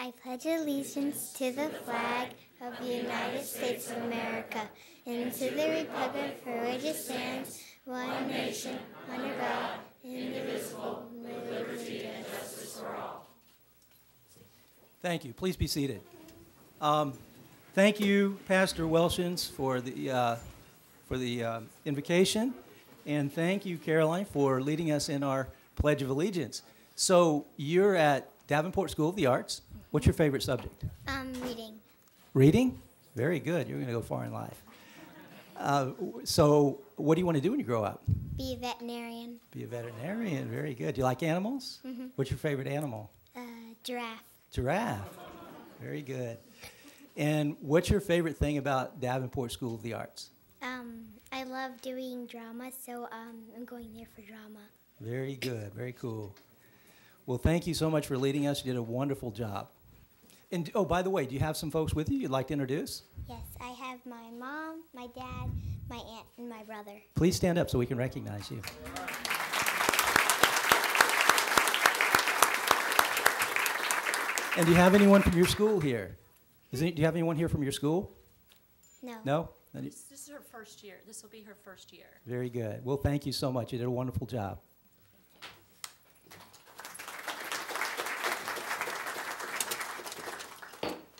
I pledge allegiance to the flag of the United States of America and to the republic for which it stands, one nation, under God, indivisible, with liberty and justice for all. Thank you. Please be seated. Thank you, Pastor Welshins, for the invocation, and thank you, Caroline, for leading us in our Pledge of Allegiance. So you're at Davenport School of the Arts. What's your favorite subject? Reading. Reading? Very good. You're going to go far in life. So what do you want to do when you grow up? Be a veterinarian. Be a veterinarian. Very good. Do you like animals? Mm-hmm. What's your favorite animal? Giraffe. Giraffe. Very good. And what's your favorite thing about Davenport School of the Arts? I love doing drama, so I'm going there for drama. Very good. Very cool. Well, thank you so much for leading us. You did a wonderful job. And, oh, by the way, do you have some folks with you you'd like to introduce? Yes, I have my mom, my dad, my aunt, and my brother. Please stand up so we can recognize you. And do you have anyone from your school here? Do you have anyone here from your school? No. No? This is her first year. This will be her first year. Very good. Well, thank you so much. You did a wonderful job.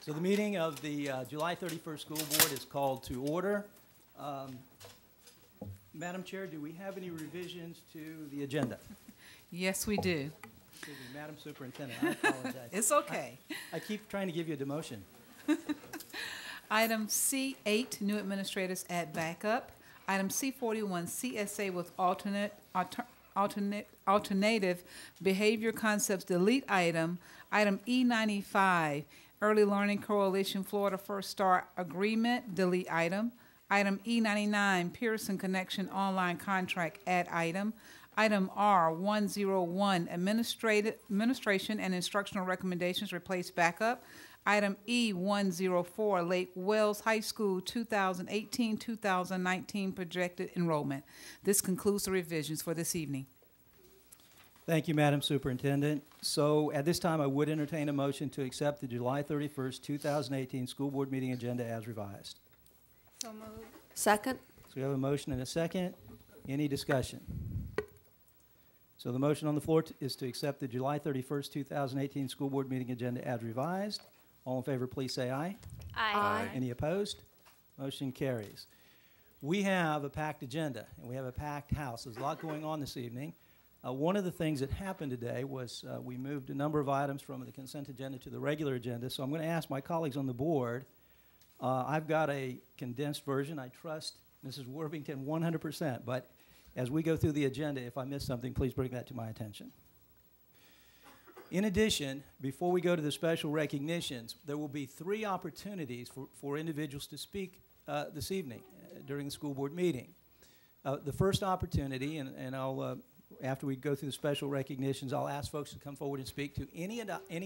So the meeting of the July 31st School Board is called to order. Madam Chair, do we have any revisions to the agenda? Yes, we do. Excuse me, Madam Superintendent, I apologize. It's okay. I keep trying to give you a demotion. Item C8, new administrators add backup. Item C41, CSA with alternative behavior concepts, delete item. Item E95, Early Learning Coalition Florida First Start Agreement, delete item. Item E99, Pearson Connection Online Contract, add item. Item R101, Administration and Instructional Recommendations, replace backup. Item E104, Lake Wells High School 2018-2019 projected enrollment. This concludes the revisions for this evening. Thank you, Madam Superintendent. So at this time, I would entertain a motion to accept the July 31st, 2018 school board meeting agenda as revised. So moved. Second. So we have a motion and a second. Any discussion? So the motion on the floor is to accept the July 31st, 2018 school board meeting agenda as revised. All in favor, please say aye. Aye. Any opposed? Motion carries. We have a packed agenda, and we have a packed house. There's a lot going on this evening. One of the things that happened today was we moved a number of items from the consent agenda to the regular agenda, so I'm going to ask my colleagues on the board. I've got a condensed version. I trust Mrs. Worthington 100%, but as we go through the agenda, if I miss something, please bring that to my attention. In addition, before we go to the special recognitions, there will be 3 opportunities for individuals to speak this evening during the school board meeting. The first opportunity, and I'll, after we go through the special recognitions, I'll ask folks to come forward and speak to any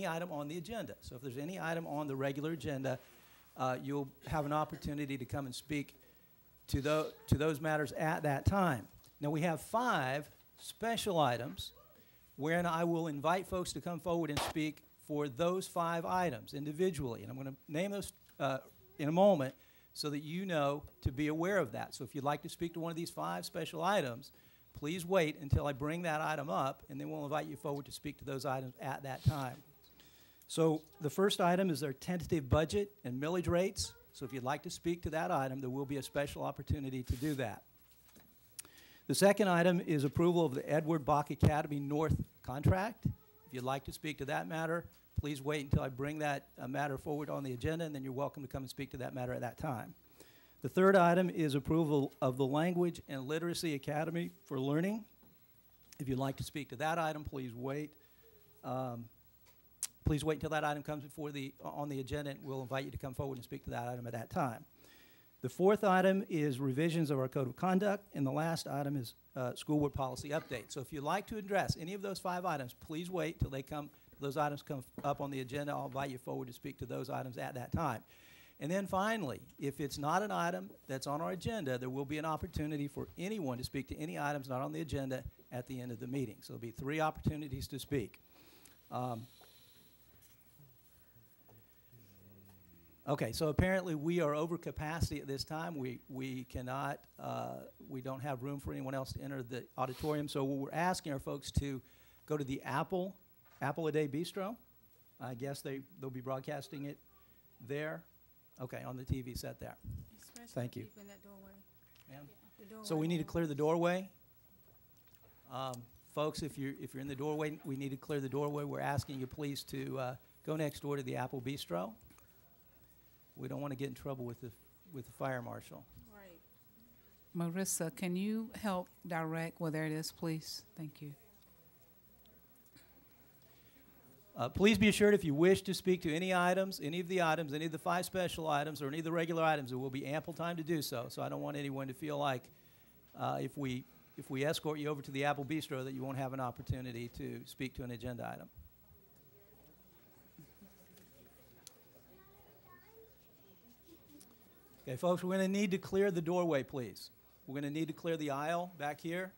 item on the agenda. So if there's any item on the regular agenda, you'll have an opportunity to come and speak to those matters at that time. Now we have 5 special items wherein I will invite folks to come forward and speak for those 5 items individually. And I'm going to name those in a moment so that you know to be aware of that. So if you'd like to speak to one of these 5 special items, please wait until I bring that item up, and then we'll invite you forward to speak to those items at that time. So the first item is our tentative budget and millage rates. So if you'd like to speak to that item, there will be a special opportunity to do that. The second item is approval of the Bok Academy North contract. If you'd like to speak to that matter, please wait until I bring that matter forward on the agenda, and then you're welcome to come and speak to that matter at that time. The third item is approval of the Language and Literacy Academy for Learning. If you'd like to speak to that item, please wait. Please wait until that item comes on the agenda, and we'll invite you to come forward and speak to that item at that time. The fourth item is revisions of our code of conduct, and the last item is school board policy update. So if you'd like to address any of those 5 items, please wait till those items come up on the agenda. I'll invite you forward to speak to those items at that time. And then finally, if it's not an item that's on our agenda, there will be an opportunity for anyone to speak to any items not on the agenda at the end of the meeting. So there'll be 3 opportunities to speak. Okay, so apparently we are over capacity at this time. We cannot, we don't have room for anyone else to enter the auditorium. So we're asking our folks to go to the Apple a Day Bistro. I guess they'll be broadcasting it there. Okay, on the TV set there. Thank you. Ma'am? So we need to clear the doorway. Folks, if you're in the doorway, we need to clear the doorway. We're asking you please to go next door to the Apple Bistro. We don't want to get in trouble with the fire marshal. Right. Marissa, can you help direct where there it is, please? Thank you. Please be assured if you wish to speak to any items, any of the 5 special items, or any of the regular items, there will be ample time to do so. So I don't want anyone to feel like if we escort you over to the Apple Bistro that you won't have an opportunity to speak to an agenda item. Okay, folks, we're going to need to clear the doorway, please. We're going to need to clear the aisle back here.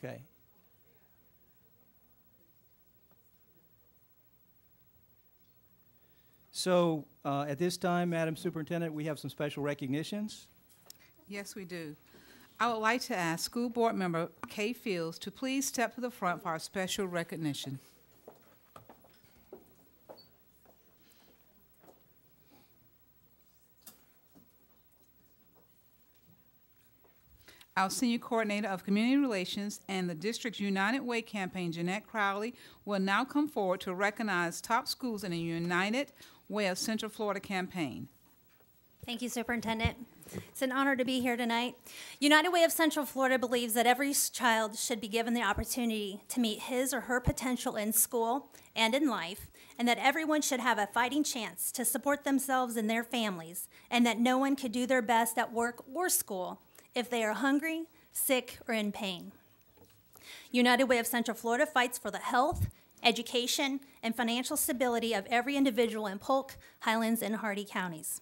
Okay. So at this time, Madam Superintendent, we have some special recognitions. Yes, we do. I would like to ask School Board Member Kay Fields to please step to the front for our special recognition. Our Senior Coordinator of Community Relations and the District's United Way campaign, Jeanette Crowley, will now come forward to recognize top schools in the United Way of Central Florida campaign. Thank you, Superintendent. It's an honor to be here tonight. United Way of Central Florida believes that every child should be given the opportunity to meet his or her potential in school and in life, and that everyone should have a fighting chance to support themselves and their families, and that no one could do their best at work or school if they are hungry, sick, or in pain. United Way of Central Florida fights for the health, education, and financial stability of every individual in Polk, Highlands, and Hardee counties.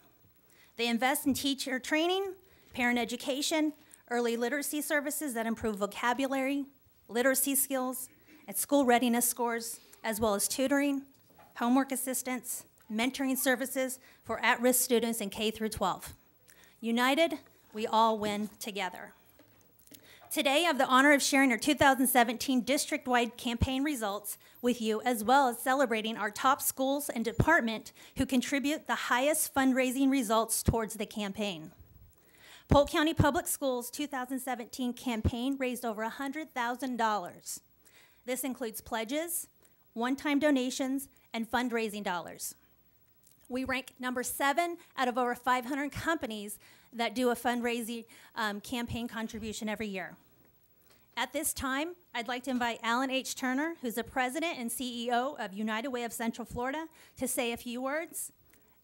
They invest in teacher training, parent education, early literacy services that improve vocabulary, literacy skills, and school readiness scores, as well as tutoring, homework assistance, mentoring services for at-risk students in K through 12. United, we all win together. Today, I have the honor of sharing our 2017 district-wide campaign results with you, as well as celebrating our top schools and department who contribute the highest fundraising results towards the campaign. Polk County Public Schools' 2017 campaign raised over $100,000. This includes pledges, one-time donations, and fundraising dollars. We rank number 7 out of over 500 companies that do a fundraising campaign contribution every year. At this time, I'd like to invite Alan H. Turner, who's the president and CEO of United Way of Central Florida, to say a few words,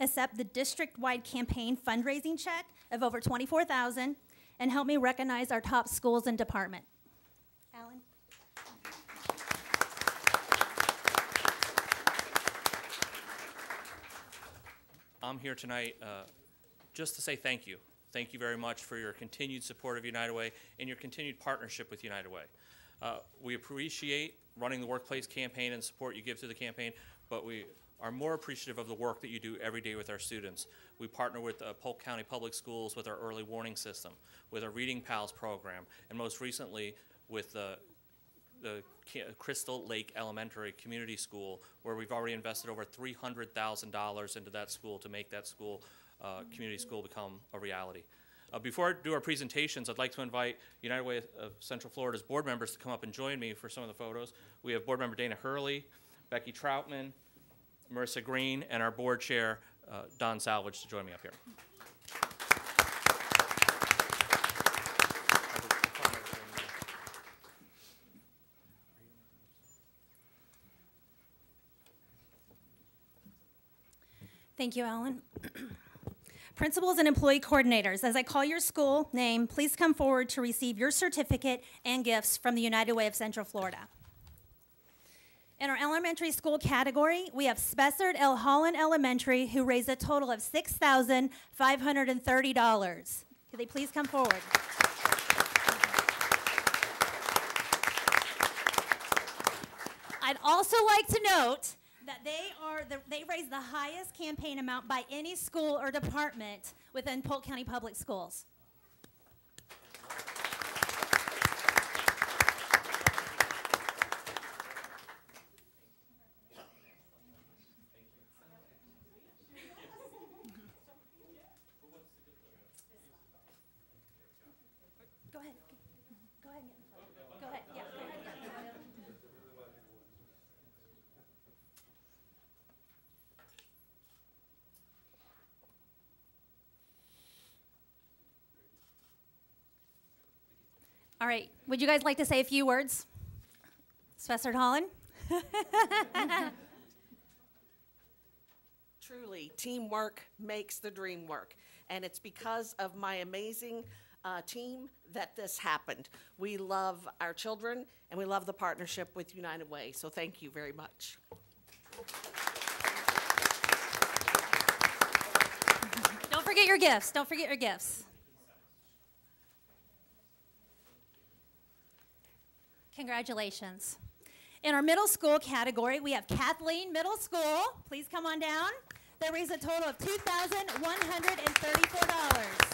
accept the district-wide campaign fundraising check of over $24,000, and help me recognize our top schools and department. Alan? I'm here tonight just to say thank you. Thank you very much for your continued support of United Way and your continued partnership with United Way. We appreciate running the workplace campaign and support you give to the campaign, but we are more appreciative of the work that you do every day with our students. We partner with Polk County Public Schools with our early warning system, with our Reading Pals program, and most recently with the Crystal Lake Elementary Community School, where we've already invested over $300,000 into that school to make that school, community school, become a reality. Before I do our presentations, I'd like to invite United Way of Central Florida's board members to come up and join me for some of the photos. We have board member Dana Hurley, Becky Troutman, Marissa Green, and our board chair, Don Salvage, to join me up here. Thank you, Alan. Principals and employee coordinators, as I call your school name, please come forward to receive your certificate and gifts from the United Way of Central Florida. In our elementary school category, we have Spessard L. Holland Elementary, who raised a total of $6,530. Could they please come forward? I'd also like to note that they raised the highest campaign amount by any school or department within Polk County Public Schools. Go ahead. Go ahead and get in the photo. Go ahead. Yeah, go ahead and get in the photo. All right. Would you guys like to say a few words? Spessard Holland? Truly, teamwork makes the dream work. And it's because of my amazing team that this happened. We love our children, and we love the partnership with United Way. So thank you very much. Don't forget your gifts. Don't forget your gifts. Congratulations. In our middle school category, we have Kathleen Middle School. Please come on down. They raised a total of $2,134.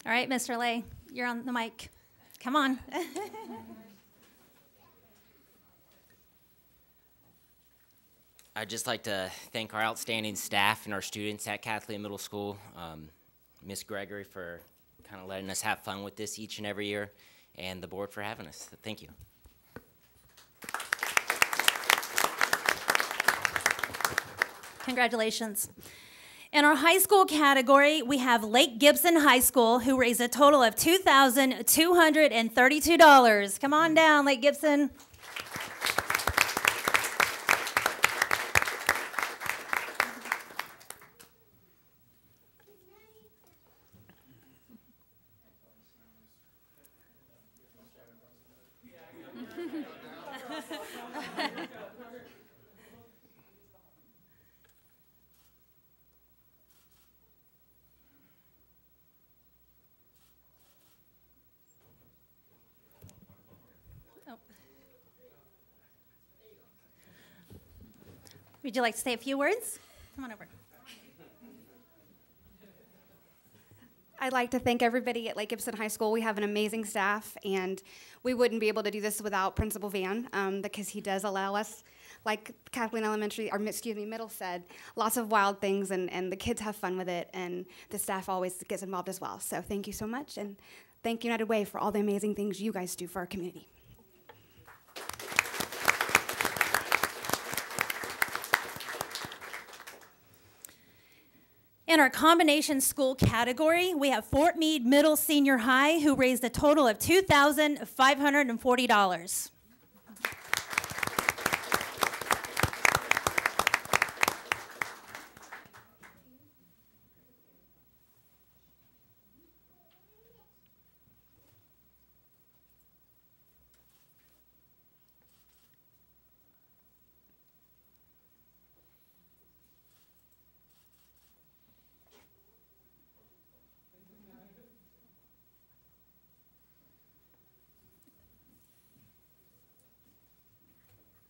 All right, Mr. Lay, you're on the mic. Come on. I'd just like to thank our outstanding staff and our students at Kathleen Middle School, Miss Gregory for kind of letting us have fun with this each and every year, and the board for having us. Thank you. Congratulations. In our high school category, we have Lake Gibson High School, who raised a total of $2,232. Come on down, Lake Gibson. Would you like to say a few words? Come on over. I'd like to thank everybody at Lake Gibson High School. We have an amazing staff, and we wouldn't be able to do this without Principal Van, because he does allow us, like Kathleen Elementary, or Middle said, lots of wild things, and the kids have fun with it, and the staff always gets involved as well. So thank you so much, and thank United Way for all the amazing things you guys do for our community. In our combination school category, we have Fort Meade Middle Senior High, who raised a total of $2,540.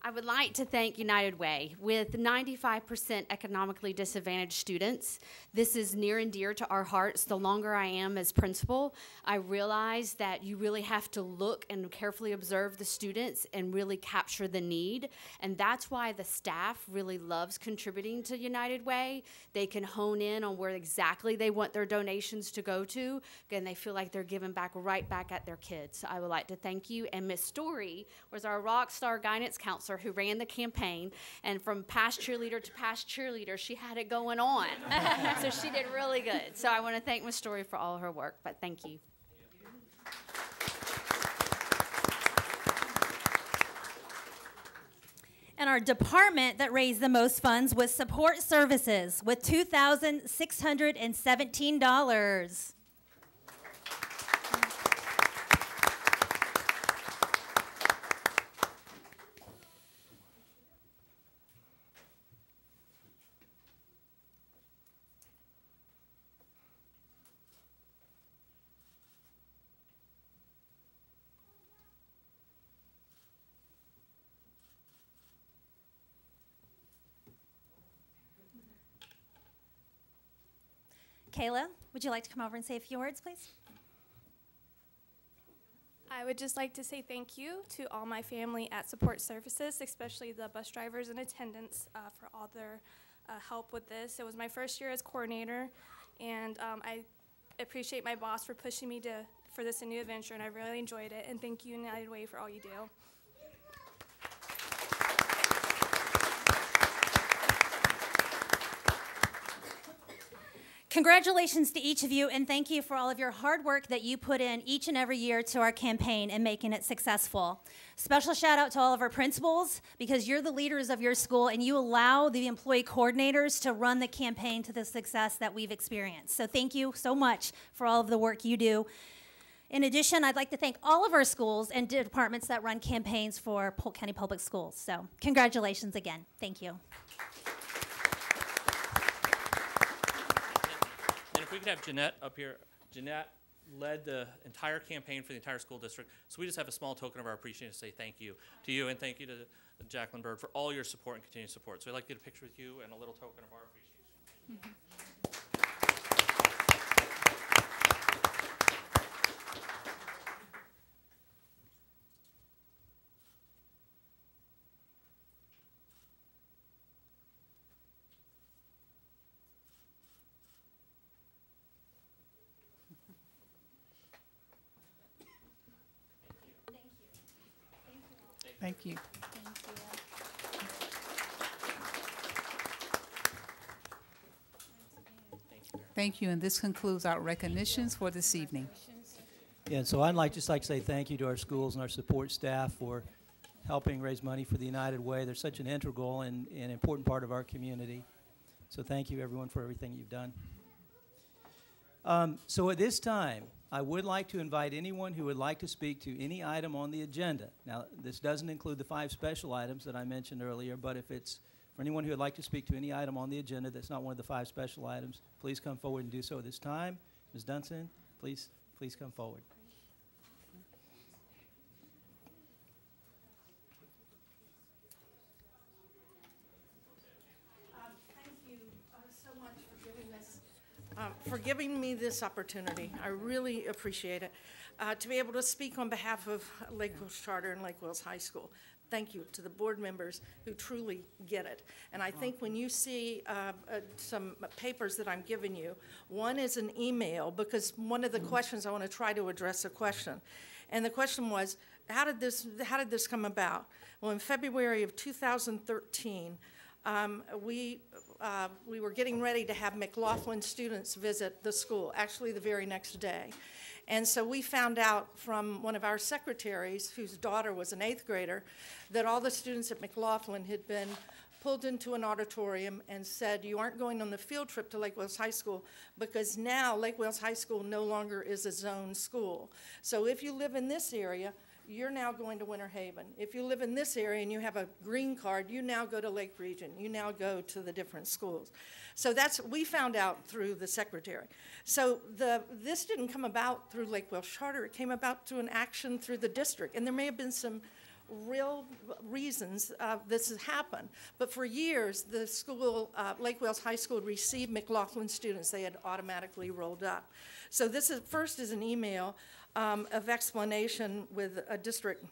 I would like to thank United Way. With 95% economically disadvantaged students, this is near and dear to our hearts. The longer I am as principal, I realize that you really have to look and carefully observe the students and really capture the need. And that's why the staff really loves contributing to United Way. They can hone in on where exactly they want their donations to go to, and they feel like they're giving back right back at their kids. So I would like to thank you. And Miss Story was our rock star guidance counselor who ran the campaign, and from past cheerleader to past cheerleader, she had it going on. So she did really good. So I want to thank Ms. Story for all her work, but thank you. And our department that raised the most funds was Support Services with $2,617. Kayla, would you like to come over and say a few words, please? I would just like to say thank you to all my family at Support Services, especially the bus drivers and attendants for all their help with this. It was my first year as coordinator, and I appreciate my boss for pushing me for this new adventure, and I really enjoyed it. And thank you, United Way, for all you do. Congratulations to each of you, and thank you for all of your hard work that you put in each and every year to our campaign and making it successful. Special shout out to all of our principals, because you're the leaders of your school and you allow the employee coordinators to run the campaign to the success that we've experienced. So thank you so much for all of the work you do. In addition, I'd like to thank all of our schools and departments that run campaigns for Polk County Public Schools. So congratulations again. Thank you. If we could have Jeanette up here. Jeanette led the entire campaign for the entire school district, so we just have a small token of our appreciation to say thank you to you, and thank you to Jacqueline Bird for all your support and continued support. So I'd like to get a picture with you and a little token of our appreciation. Mm-hmm. Thank you. Thank you, and this concludes our recognitions for this evening. Yeah, and so I'd just like to say thank you to our schools and our support staff for helping raise money for the United Way. They're such an integral and important part of our community. So thank you, everyone, for everything you've done. So at this time, I would like to invite anyone who would like to speak to any item on the agenda. Now, this doesn't include the 5 special items that I mentioned earlier, but if it's for anyone who would like to speak to any item on the agenda that's not one of the 5 special items, please come forward and do so at this time. Ms. Dunson, please come forward. Thank you so much for giving me this opportunity. I really appreciate it. To be able to speak on behalf of Lake Wales Charter and Lake Wales High School. Thank you to the board members who truly get it. And I think when you see some papers that I'm giving you, one is an email, because one of the questions, I want to try to address a question. And the question was, how did this come about? Well, in February of 2013, we were getting ready to have McLaughlin students visit the school, actually the very next day. And so we found out from one of our secretaries, whose daughter was an 8th grader, that all the students at McLaughlin had been pulled into an auditorium and said, you aren't going on the field trip to Lake Wales High School because now Lake Wales High School no longer is a zone school. So if you live in this area, you're now going to Winter Haven. If you live in this area and you have a green card, you now go to Lake Region. You now go to the different schools. So we found out through the secretary. So this didn't come about through Lake Wales Charter. It came about through an action through the district. And there may have been some real reasons this has happened. But for years, the school, Lake Wales High School, received McLaughlin students. They had automatically rolled up. So this is first is an email of explanation with a district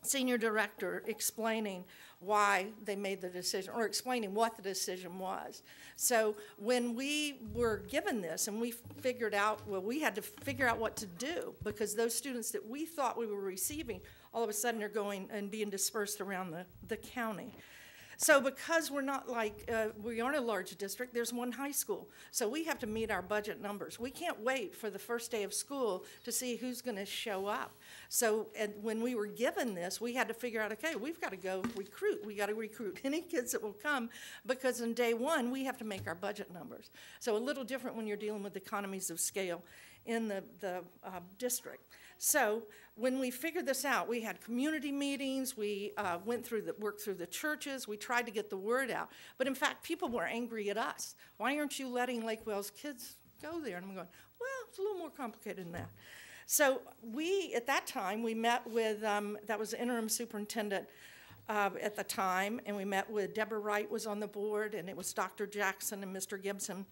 senior director explaining why they made the decision, or explaining what the decision was. So when we were given this and we figured out, well, we had to figure out what to do, because those students that we thought we were receiving all of a sudden are going and being dispersed around the county. So because we're not like, we aren't a large district, there's one high school. So we have to meet our budget numbers. We can't wait for the first day of school to see who's going to show up. So and when we were given this, we had to figure out, okay, we've got to go recruit. We got to recruit any kids that will come, because on day one, we have to make our budget numbers. So a little different when you're dealing with economies of scale in the district. So when we figured this out, we had community meetings, we worked through the churches, we tried to get the word out. But in fact, people were angry at us. Why aren't you letting Lake Wales kids go there? And I'm going, well, it's a little more complicated than that. So at that time, we met with, that was the interim superintendent at the time, and we met with, Deborah Wright was on the board, and it was Dr. Jackson and Mr. Gibson.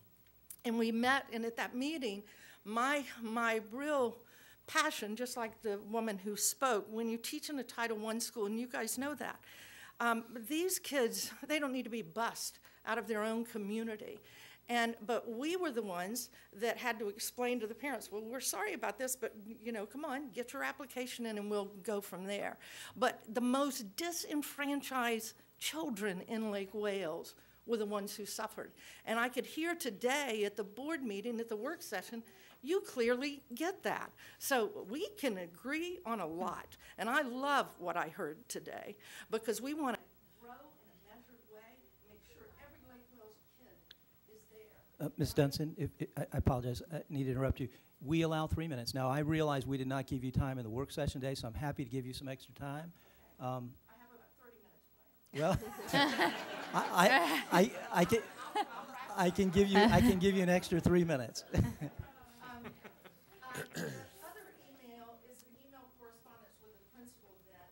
And we met, and at that meeting, my real passion, just like the woman who spoke, when you teach in a Title I school, and you guys know that, these kids, they don't need to be bussed out of their own community. But we were the ones that had to explain to the parents, well, we're sorry about this, but come on, get your application in and we'll go from there. But the most disenfranchised children in Lake Wales were the ones who suffered. And I could hear today at the board meeting, at the work session, you clearly get that. So we can agree on a lot. And I love what I heard today, because we want to grow in a measured way, make sure every Lake Wales kid is there. Ms. Dunson, I apologize, I need to interrupt you. We allow 3 minutes. Now, I realize we did not give you time in the work session today, so I'm happy to give you some extra time. I have about 30 minutes planned. Well, I can give you an extra 3 minutes. The other email is an email correspondence with the principal then,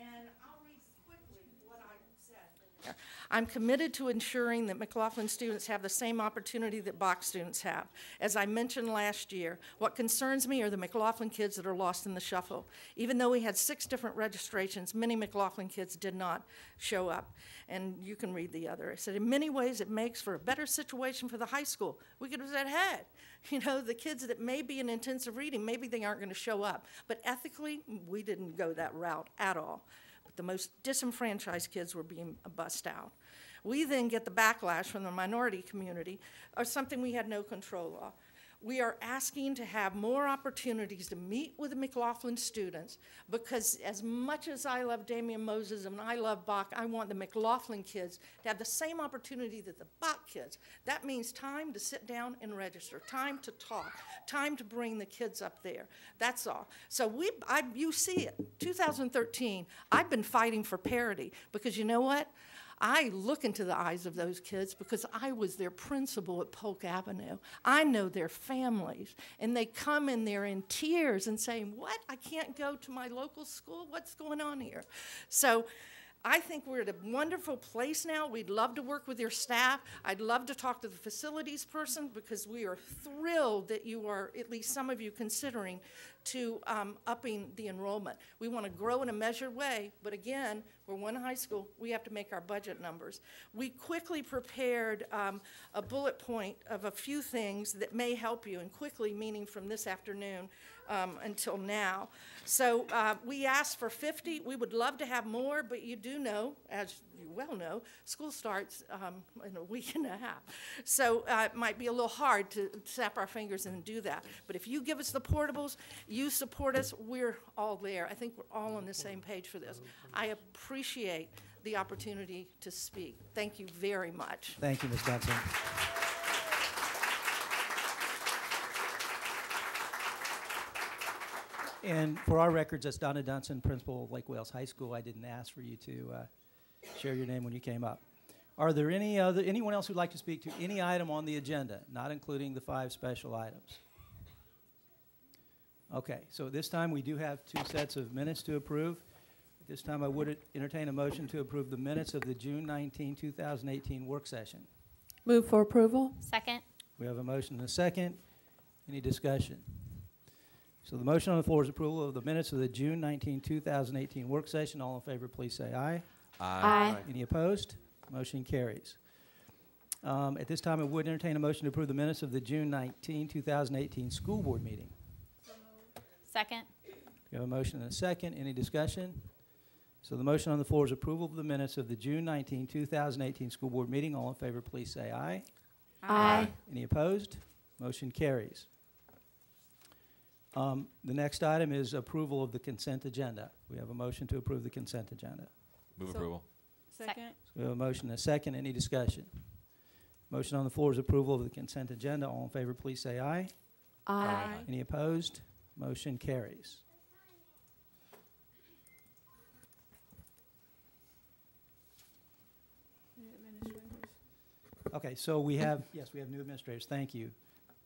and I'll read quickly what I said. I'm committed to ensuring that McLaughlin students have the same opportunity that Bok students have. As I mentioned last year, what concerns me are the McLaughlin kids that are lost in the shuffle. Even though we had 6 different registrations, many McLaughlin kids did not show up. And you can read the other. I said, in many ways, it makes for a better situation for the high school. We could have said, hey, the kids that may be in intensive reading, maybe they aren't going to show up. But ethically, we didn't go that route at all. But the most disenfranchised kids were being bussed out. We then get the backlash from the minority community, or something we had no control of. We are asking to have more opportunities to meet with the McLaughlin students, because as much as I love Damian Moses and I love Bok, I want the McLaughlin kids to have the same opportunity that the Bok kids. That means time to sit down and register, time to talk, time to bring the kids up there. That's all. So you see it, 2013, I've been fighting for parity, because you know what? I look into the eyes of those kids because I was their principal at Bok Avenue. I know their families, and they come in there in tears and saying, what, I can't go to my local school? What's going on here? So I think we're at a wonderful place now. We'd love to work with your staff. I'd love to talk to the facilities person, because we are thrilled that you are, at least some of you, considering to upping the enrollment. We want to grow in a measured way, but again, we're one high school. We have to make our budget numbers. We quickly prepared a bullet point of a few things that may help you, and quickly meaning from this afternoon until now. So we asked for 50. We would love to have more, but you do know, as you well know, school starts in a week and a half. So it might be a little hard to snap our fingers and do that. But if you give us the portables, you support us, we're all there. I think we're all on the same page for this. I appreciate the opportunity to speak. Thank you very much. Thank you, Ms. Dunson. And for our records, that's Donna Dunson, principal of Lake Wales High School. I didn't ask for you to share your name when you came up. Are there anyone else who'd like to speak to any item on the agenda, not including the 5 special items? Okay, so this time we do have 2 sets of minutes to approve. this time I would entertain a motion to approve the minutes of the June 19, 2018 work session. Move for approval. Second. We have a motion and a second. Any discussion? So the motion on the floor is approval of the minutes of the June 19, 2018 work session. All in favor, please say aye. Aye. Any opposed? Motion carries. At this time, I would entertain a motion to approve the minutes of the June 19, 2018 school board meeting. Second. We have a motion and a second. Any discussion? So the motion on the floor is approval of the minutes of the June 19, 2018 school board meeting. All in favor, please say aye. Aye. Any opposed? Motion carries. The next item is approval of the consent agenda. We have a motion to approve the consent agenda. Move approval. Second. So we have a motion and a second. Any discussion? Motion on the floor is approval of the consent agenda. All in favor, please say aye. Aye. Any opposed? Motion carries. Okay, so we have, yes, we have new administrators. Thank you,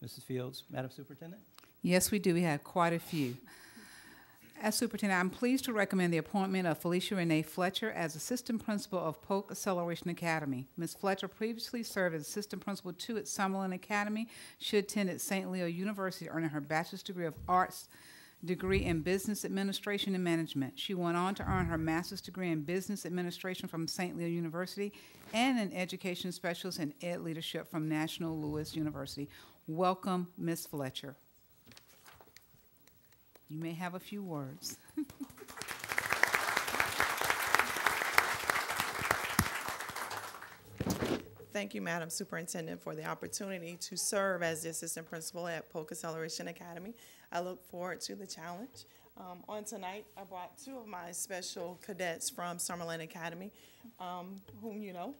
Mrs. Fields. Madam Superintendent? Yes, we do. We have quite a few. As superintendent, I'm pleased to recommend the appointment of Felicia Renee Fletcher as assistant principal of Polk Acceleration Academy. Ms. Fletcher previously served as assistant principal 2 at Summerlin Academy. She attended St. Leo University, earning her bachelor's degree of arts degree in business administration and management. She went on to earn her master's degree in business administration from St. Leo University and an education specialist in ed leadership from National Louis University. Welcome, Ms. Fletcher. You may have a few words. Thank you, Madam Superintendent, for the opportunity to serve as the assistant principal at Polk Acceleration Academy. I look forward to the challenge. On tonight, I brought 2 of my special cadets from Summerlin Academy, whom you know.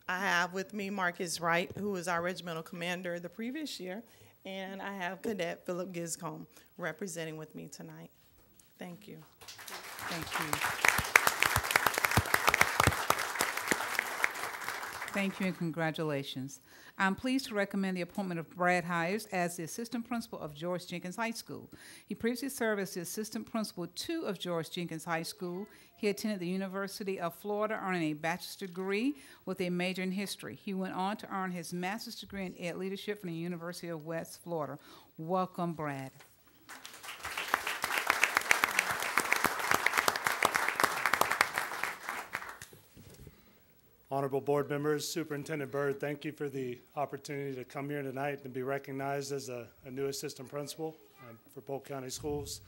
I have with me Marcus Wright, who was our regimental commander the previous year, and I have Cadet Philip Giscombe representing with me tonight. Thank you. Thank you. Thank you and congratulations. I'm pleased to recommend the appointment of Brad Hires as the assistant principal of George Jenkins High School. He previously served as the assistant principal 2 of George Jenkins High School. He attended the University of Florida, earning a bachelor's degree with a major in history. He went on to earn his master's degree in ed leadership from the University of West Florida. Welcome, Brad. Honorable board members, Superintendent Byrd, thank you for the opportunity to come here tonight and be recognized as a new assistant principal for Polk County Schools.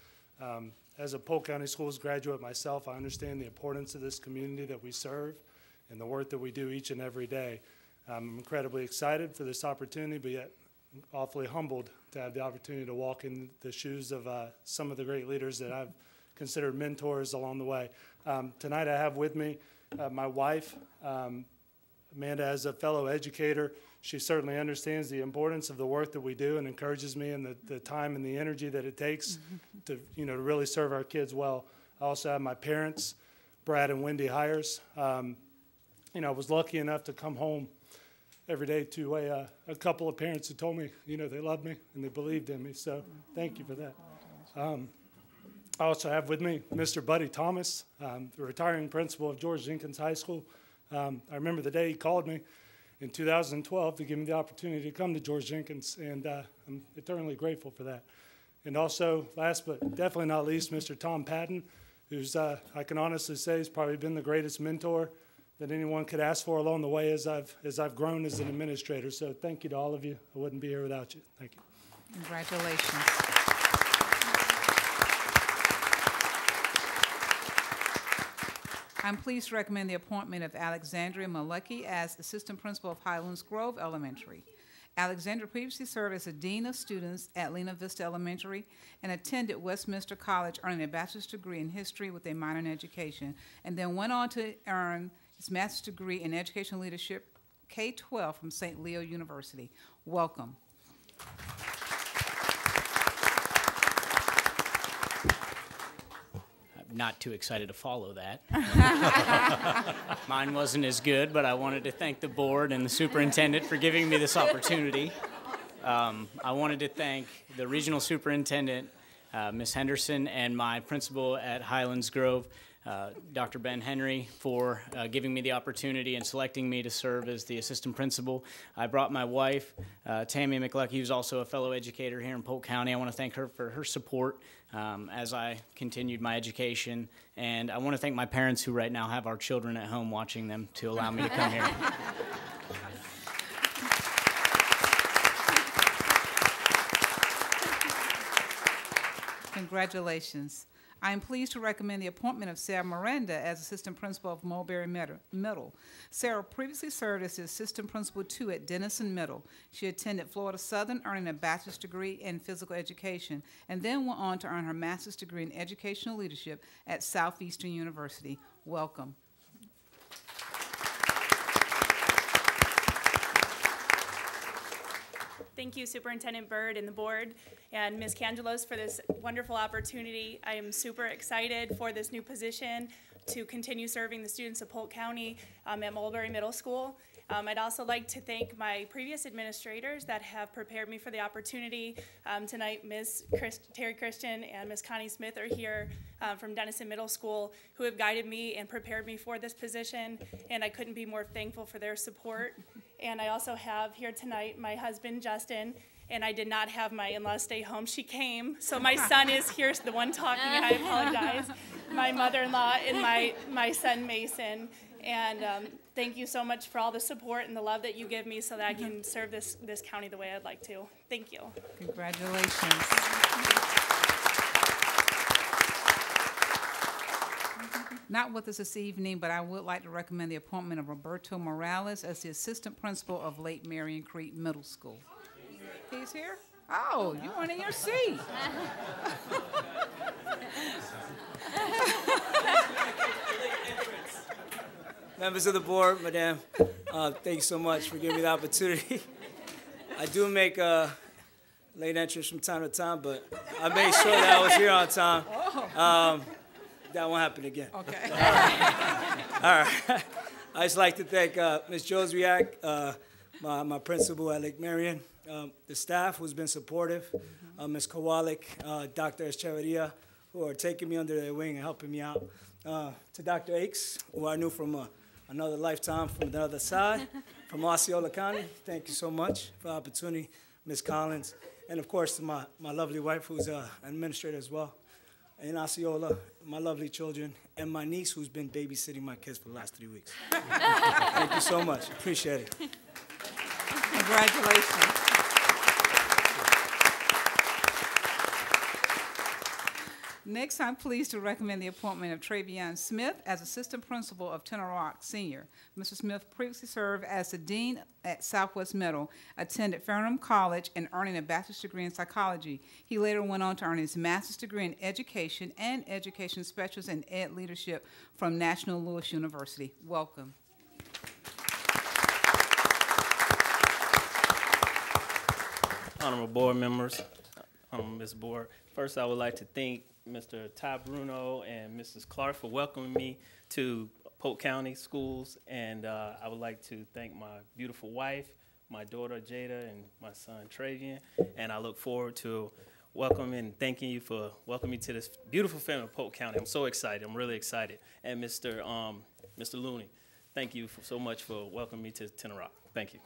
As a Polk County Schools graduate myself, I understand the importance of this community that we serve and the work that we do each and every day. I'm incredibly excited for this opportunity, but yet awfully humbled to have the opportunity to walk in the shoes of some of the great leaders that I've considered mentors along the way. Tonight I have with me my wife, Amanda, as a fellow educator. She certainly understands the importance of the work that we do and encourages me in the time and the energy that it takes to really serve our kids well. I also have my parents, Brad and Wendy Hires. I was lucky enough to come home every day to a couple of parents who told me, they loved me and they believed in me. So thank you for that. I also have with me Mr. Buddy Thomas, the retiring principal of George Jenkins High School. I remember the day he called me in 2012 to give me the opportunity to come to George Jenkins, and I'm eternally grateful for that. And also, last but definitely not least, Mr. Tom Patton, who's, I can honestly say, has probably been the greatest mentor that anyone could ask for along the way as I've grown as an administrator. So thank you to all of you. I wouldn't be here without you. Thank you. Congratulations. I'm pleased to recommend the appointment of Alexandria Malecki as assistant principal of Highlands Grove Elementary. Alexandria previously served as a dean of students at Lena Vista Elementary and attended Westminster College, earning a bachelor's degree in history with a minor in education, and then went on to earn his master's degree in education leadership K-12 from St. Leo University. Welcome. Not too excited to follow that. Mine wasn't as good, but I wanted to thank the board and the superintendent for giving me this opportunity. I wanted to thank the regional superintendent, Ms. Henderson, and my principal at Highlands Grove, Dr. Ben Henry, for giving me the opportunity and selecting me to serve as the assistant principal. I brought my wife, Tammy McLucky, who's also a fellow educator here in Polk County. I want to thank her for her support as I continued my education. And I want to thank my parents, who right now have our children at home watching them, to allow me to come here. Congratulations. I am pleased to recommend the appointment of Sarah Miranda as Assistant Principal of Mulberry Middle. Sarah previously served as the Assistant Principal 2 at Denison Middle. She attended Florida Southern, earning a bachelor's degree in physical education, and then went on to earn her master's degree in educational leadership at Southeastern University. Welcome. Thank you, Superintendent Byrd and the board, and Ms. Cangelos, for this wonderful opportunity. I am super excited for this new position to continue serving the students of Polk County at Mulberry Middle School. I'd also like to thank my previous administrators that have prepared me for the opportunity. Tonight, Ms. Terry Christian and Ms. Connie Smith are here from Denison Middle School, who have guided me and prepared me for this position, and I couldn't be more thankful for their support. And I also have here tonight my husband, Justin, and I did not have my in-laws stay home. She came, so my son is here, the one talking, and I apologize. My mother-in-law and my son, Mason. And thank you so much for all the support and the love that you give me so that I can serve this county the way I'd like to. Thank you. Congratulations. Not with us this evening, but I would like to recommend the appointment of Roberto Morales as the Assistant Principal of Lake Marion Creek Middle School. He's here? Oh, you weren't in your seat. Members of the board, Madam, thank you so much for giving me the opportunity. I do make late entrance from time to time, but I made sure that I was here on time. That won't happen again. Okay. All right. I'd just like to thank Ms. Joswiak, my principal at Lake Marion, the staff who's been supportive, Ms. Kowalik, Dr. Echeverria, who are taking me under their wing and helping me out, to Dr. Akes, who I knew from another lifetime from the other side, from Osceola County. Thank you so much for the opportunity, Ms. Collins, and of course to my lovely wife, who's an administrator as well in Osceola, my lovely children, and my niece, who's been babysitting my kids for the last 3 weeks. Thank you so much. Appreciate it. Congratulations. Next, I'm pleased to recommend the appointment of Travion Smith as Assistant Principal of Tenor Rock Senior. Mr. Smith previously served as the Dean at Southwest Middle, attended Farnham College, and earning a bachelor's degree in psychology. He later went on to earn his master's degree in education and education specialist in ed leadership from National Louis University. Welcome. Honorable board members, Ms. Board, first I would like to thank Mr. Ty Bruno and Mrs. Clark for welcoming me to Polk County Schools, and I would like to thank my beautiful wife, my daughter Jada, and my son Travion, and I look forward to welcoming and thanking you for welcoming me to this beautiful family of Polk County. I'm so excited. I'm really excited. And Mr. Looney, thank you so much for welcoming me to Tenor Rock. Thank you.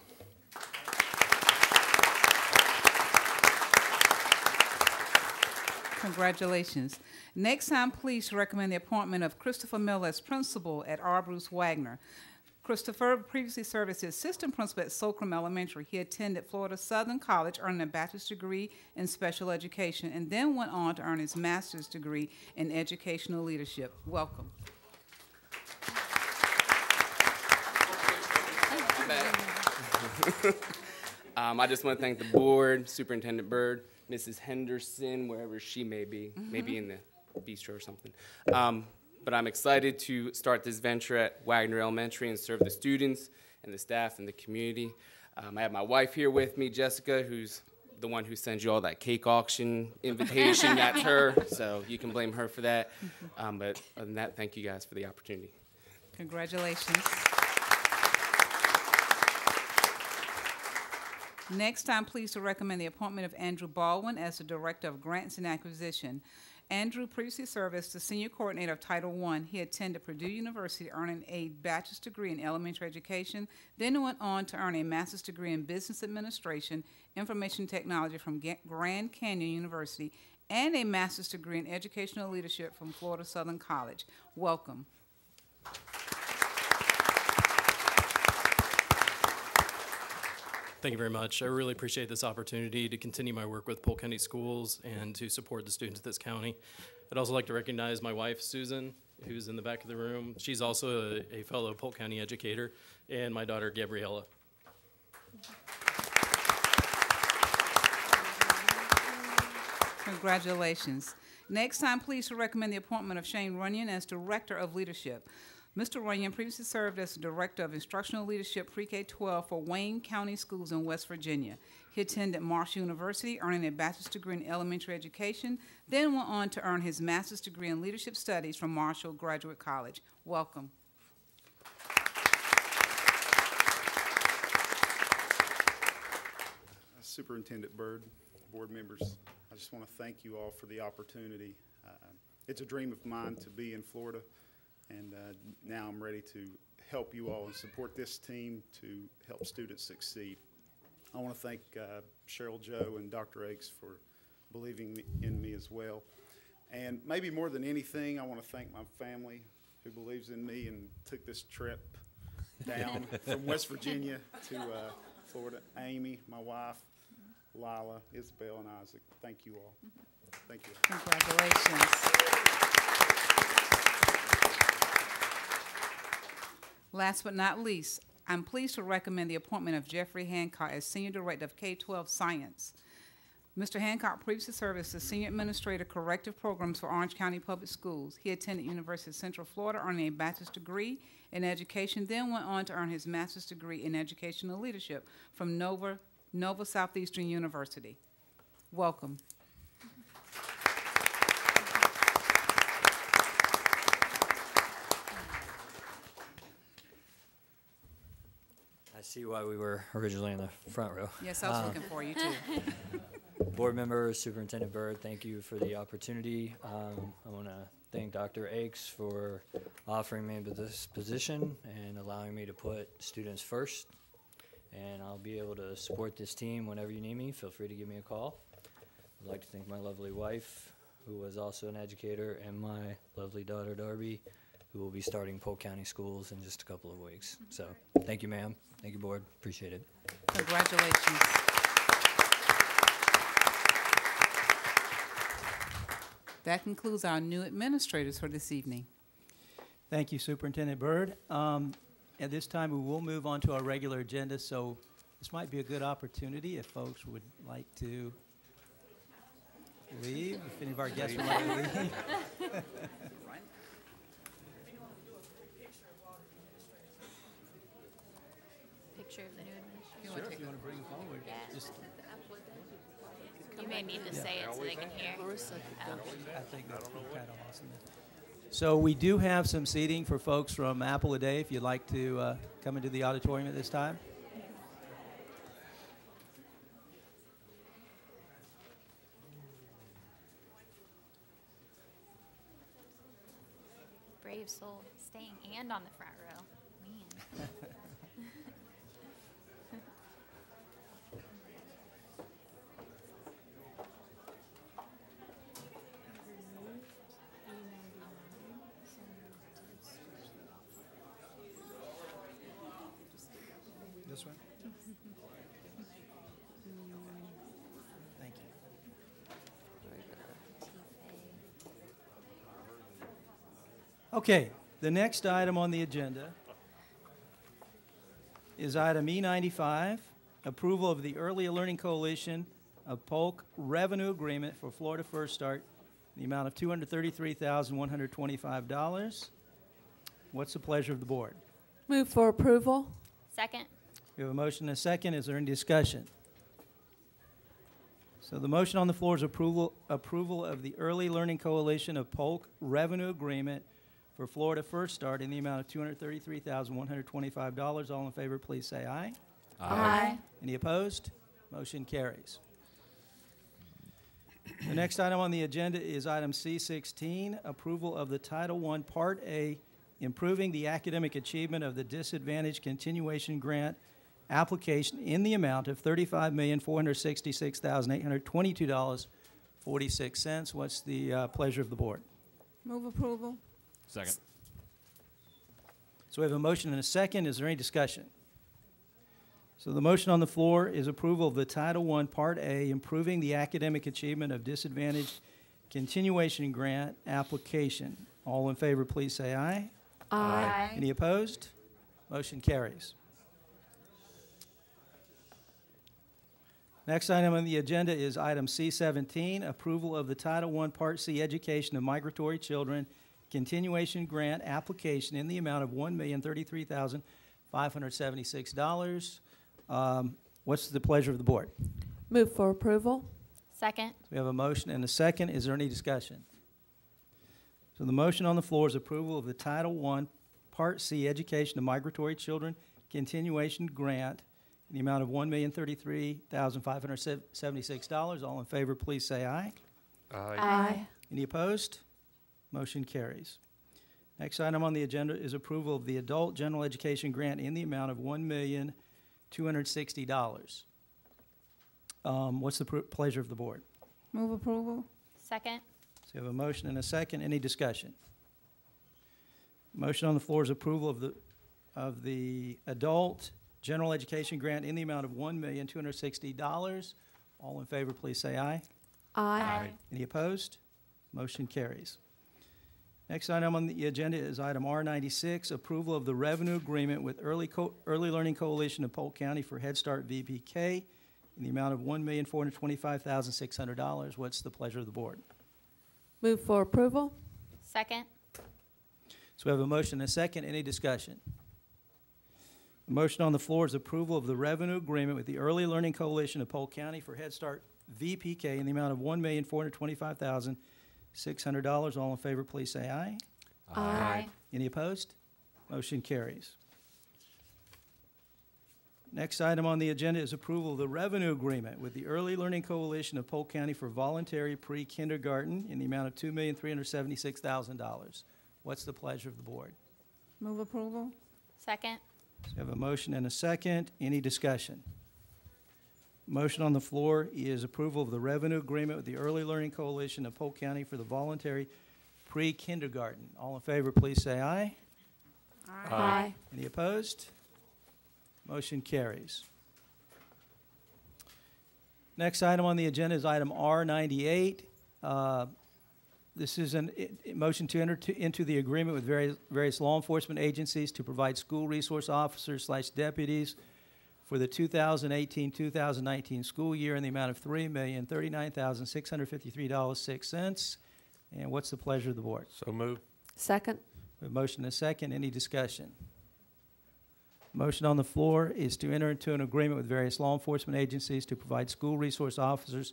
Congratulations. Next, I'm pleased to recommend the appointment of Christopher Miller as principal at R. Bruce Wagner. Christopher previously served as the assistant principal at Solcrum Elementary. He attended Florida Southern College, earning a bachelor's degree in special education, and then went on to earn his master's degree in educational leadership. Welcome. I just want to thank the board, Superintendent Byrd, Mrs. Henderson, wherever she may be, maybe in the bistro or something. But I'm excited to start this venture at Wagner Elementary and serve the students and the staff and the community. I have my wife here with me, Jessica, who's the one who sends you all that cake auction invitation. That's her, so you can blame her for that. But other than that, thank you guys for the opportunity. Congratulations. Next, I'm pleased to recommend the appointment of Andrew Baldwin as the Director of Grants and Acquisition. Andrew previously served as the Senior Coordinator of Title I. He attended Purdue University, earning a bachelor's degree in elementary education, then went on to earn a master's degree in Business Administration, Information Technology from Grand Canyon University, and a master's degree in Educational Leadership from Florida Southern College. Welcome. Thank you very much. I really appreciate this opportunity to continue my work with Polk County Schools and to support the students of this county. I'd also like to recognize my wife, Susan, who's in the back of the room. She's also a fellow Polk County educator, and my daughter, Gabriella. Congratulations. Next, I'm pleased to recommend the appointment of Shane Runyon as Director of Leadership. Mr. Runyon previously served as the Director of Instructional Leadership Pre-K-12 for Wayne County Schools in West Virginia. He attended Marshall University, earning a bachelor's degree in elementary education, then went on to earn his master's degree in leadership studies from Marshall Graduate College. Welcome. Superintendent Byrd, board members, I just want to thank you all for the opportunity. It's a dream of mine to be in Florida, and now I'm ready to help you all and support this team to help students succeed. I want to thank Cheryl Joe and Dr. Akes for believing in me as well. And maybe more than anything, I want to thank my family who believes in me and took this trip down from West Virginia to Florida. Amy, my wife, Lila, Isabel, and Isaac. Thank you all. Thank you. Congratulations. Last but not least, I'm pleased to recommend the appointment of Jeffrey Hancock as Senior Director of K-12 Science. Mr. Hancock previously served as the Senior Administrator Corrective Programs for Orange County Public Schools. He attended University of Central Florida, earning a bachelor's degree in education, then went on to earn his master's degree in educational leadership from Nova Southeastern University. Welcome. I see why we were originally in the front row. Yes, I was looking for you too. Board members, Superintendent Byrd, thank you for the opportunity. I want to thank Dr. Akes for offering me this position and allowing me to put students first. And I'll be able to support this team whenever you need me. Feel free to give me a call. I'd like to thank my lovely wife, who was also an educator, and my lovely daughter, Darby, who will be starting Polk County Schools in just a couple of weeks. So thank you, ma'am. Thank you, board. Appreciate it. Congratulations. That concludes our new administrators for this evening. Thank you, Superintendent Byrd. At this time, we will move on to our regular agenda, so this might be a good opportunity if folks would like to leave, if any of our guests would like to leave. Picture of the new administration. Sure, if you want to bring them forward. Just You may need to say it so they can hear. I think that's kind of awesome. So we do have some seating for folks from Apple a Day if you'd like to come into the auditorium at this time. Brave soul, staying and on the front row. Man. This one? Thank you. Okay, the next item on the agenda is item E95, approval of the Early Learning Coalition of Polk Revenue Agreement for Florida First Start, the amount of $233,125. What's the pleasure of the board? Move for approval. Second. We have a motion and a second. Is there any discussion? So the motion on the floor is approval of the Early Learning Coalition of Polk Revenue Agreement for Florida First Start in the amount of $233,125. All in favor, please say aye. Aye. Any opposed? Motion carries. The next item on the agenda is item C16, approval of the Title I Part A, improving the academic achievement of the disadvantaged continuation grant application in the amount of $35,466,822.46. What's the pleasure of the board? Move approval. Second. So we have a motion and a second. Is there any discussion? So the motion on the floor is approval of the Title I Part A, improving the academic achievement of disadvantaged continuation grant application. All in favor, please say aye. Aye. Any opposed? Motion carries. Next item on the agenda is item C17, approval of the Title I Part C Education of Migratory Children continuation grant application in the amount of $1,033,576. What's the pleasure of the board? Move for approval. Second. We have a motion and a second. Is there any discussion? So the motion on the floor is approval of the Title I Part C Education of Migratory Children continuation grant in the amount of $1,033,576. All in favor, please say aye. Aye. Any opposed? Motion carries. Next item on the agenda is approval of the Adult General Education Grant in the amount of $1,260,000. What's the pleasure of the board? Move approval. Second. So we have a motion and a second. Any discussion? Motion on the floor is approval of the Adult General Education Grant in the amount of $1,260,000. All in favor, please say aye. Aye. Any opposed? Motion carries. Next item on the agenda is item R96, approval of the revenue agreement with Early Learning Coalition of Polk County for Head Start VPK in the amount of $1,425,600. What's the pleasure of the board? Move for approval. Second. So we have a motion and a second. Any discussion? The motion on the floor is approval of the revenue agreement with the Early Learning Coalition of Polk County for Head Start VPK in the amount of $1,425,600. All in favor, please say aye. Aye. Any opposed? Motion carries. Next item on the agenda is approval of the revenue agreement with the Early Learning Coalition of Polk County for voluntary pre-kindergarten in the amount of $2,376,000. What's the pleasure of the board? Move approval. Second. So we have a motion and a second. Any discussion? Motion on the floor is approval of the revenue agreement with the Early Learning Coalition of Polk County for the voluntary pre-kindergarten. All in favor, please say aye. Aye. Any opposed? Motion carries. Next item on the agenda is item R98. This is a motion to enter into the agreement with various law enforcement agencies to provide school resource officers / deputies for the 2018-2019 school year in the amount of $3,039,653.06. And what's the pleasure of the board? So moved. Second. We have a motion and a second. Any discussion? Motion on the floor is to enter into an agreement with various law enforcement agencies to provide school resource officers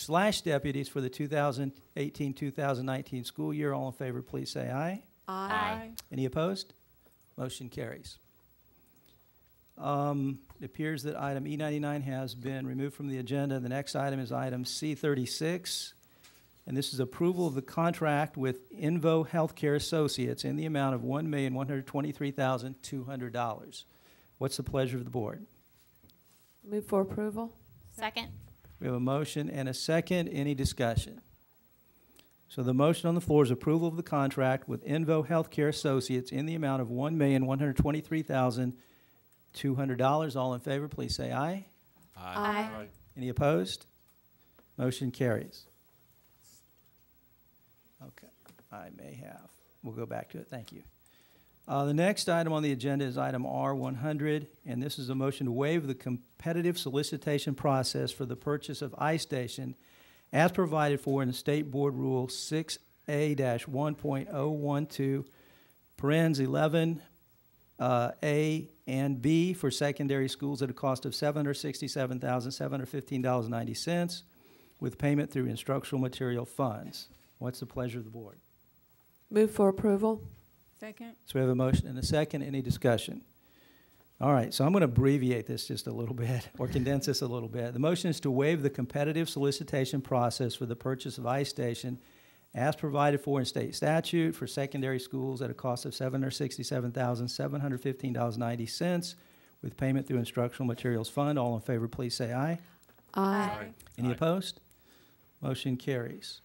/ deputies for the 2018-2019 school year. All in favor, please say aye. Aye. Any opposed? Motion carries. It appears that item E99 has been removed from the agenda. The next item is item C36, and this is approval of the contract with Invo Healthcare Associates in the amount of $1,123,200. What's the pleasure of the board? Move for approval. Second. We have a motion and a second. Any discussion? So the motion on the floor is approval of the contract with Invo Healthcare Associates in the amount of $1,123,200. All in favor, please say aye. Aye. Any opposed? Motion carries. Okay, I may have. We'll go back to it. Thank you. The next item on the agenda is item R100, and this is a motion to waive the competitive solicitation process for the purchase of iStation as provided for in the State Board Rule 6A-1.012, parens 11 A and B for secondary schools at a cost of $767,715.90 with payment through instructional material funds. What's the pleasure of the board? Move for approval. Second. So we have a motion and a second. Any discussion? All right, so I'm going to abbreviate this just a little bit, or condense this a little bit. The motion is to waive the competitive solicitation process for the purchase of ice station as provided for in state statute for secondary schools at a cost of $767,715.90 with payment through Instructional Materials Fund. All in favor, please say aye. Aye. Any opposed? Motion carries.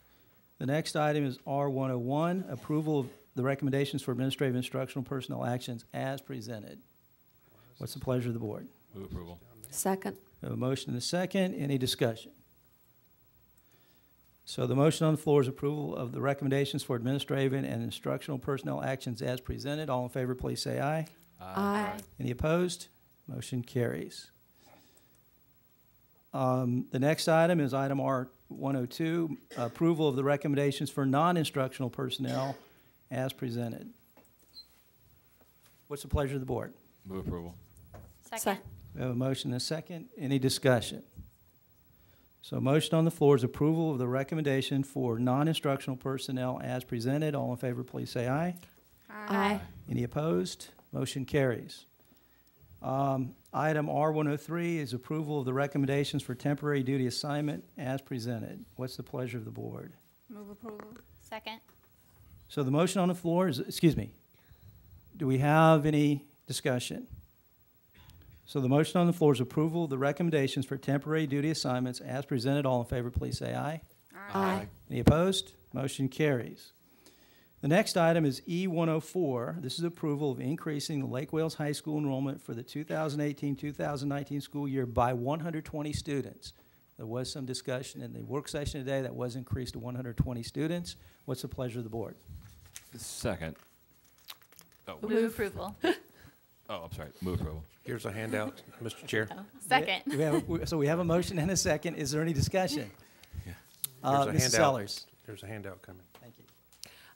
The next item is R101, approval of the recommendations for administrative instructional personnel actions as presented. What's the pleasure of the board? Move approval. Second. We have a motion and a second. Any discussion? So the motion on the floor is approval of the recommendations for administrative and instructional personnel actions as presented. All in favor, please say aye. Aye. Any opposed? Motion carries. The next item is item R102, approval of the recommendations for non-instructional personnel as presented. What's the pleasure of the board? Move approval. Second. We have a motion and a second. Any discussion? So motion on the floor is approval of the recommendation for non-instructional personnel as presented. All in favor, please say aye. Aye. Any opposed? Motion carries. Item R103 is approval of the recommendations for temporary duty assignment as presented. What's the pleasure of the board? Move approval. Second. So the motion on the floor is, excuse me, do we have any discussion? So the motion on the floor is approval of the recommendations for temporary duty assignments as presented. All in favor, please say aye. Aye. Any opposed? Motion carries. The next item is E104. This is approval of increasing the Lake Wales High School enrollment for the 2018-2019 school year by 120 students. There was some discussion in the work session today that was increased to 120 students. What's the pleasure of the board? Second. Oh, Move approval. oh, I'm sorry. Move approval. Here's a handout, Mr. Chair. Second. So we have a motion and a second. Is there any discussion? There's a Mrs. handout. Sellers. There's a handout coming. Thank you.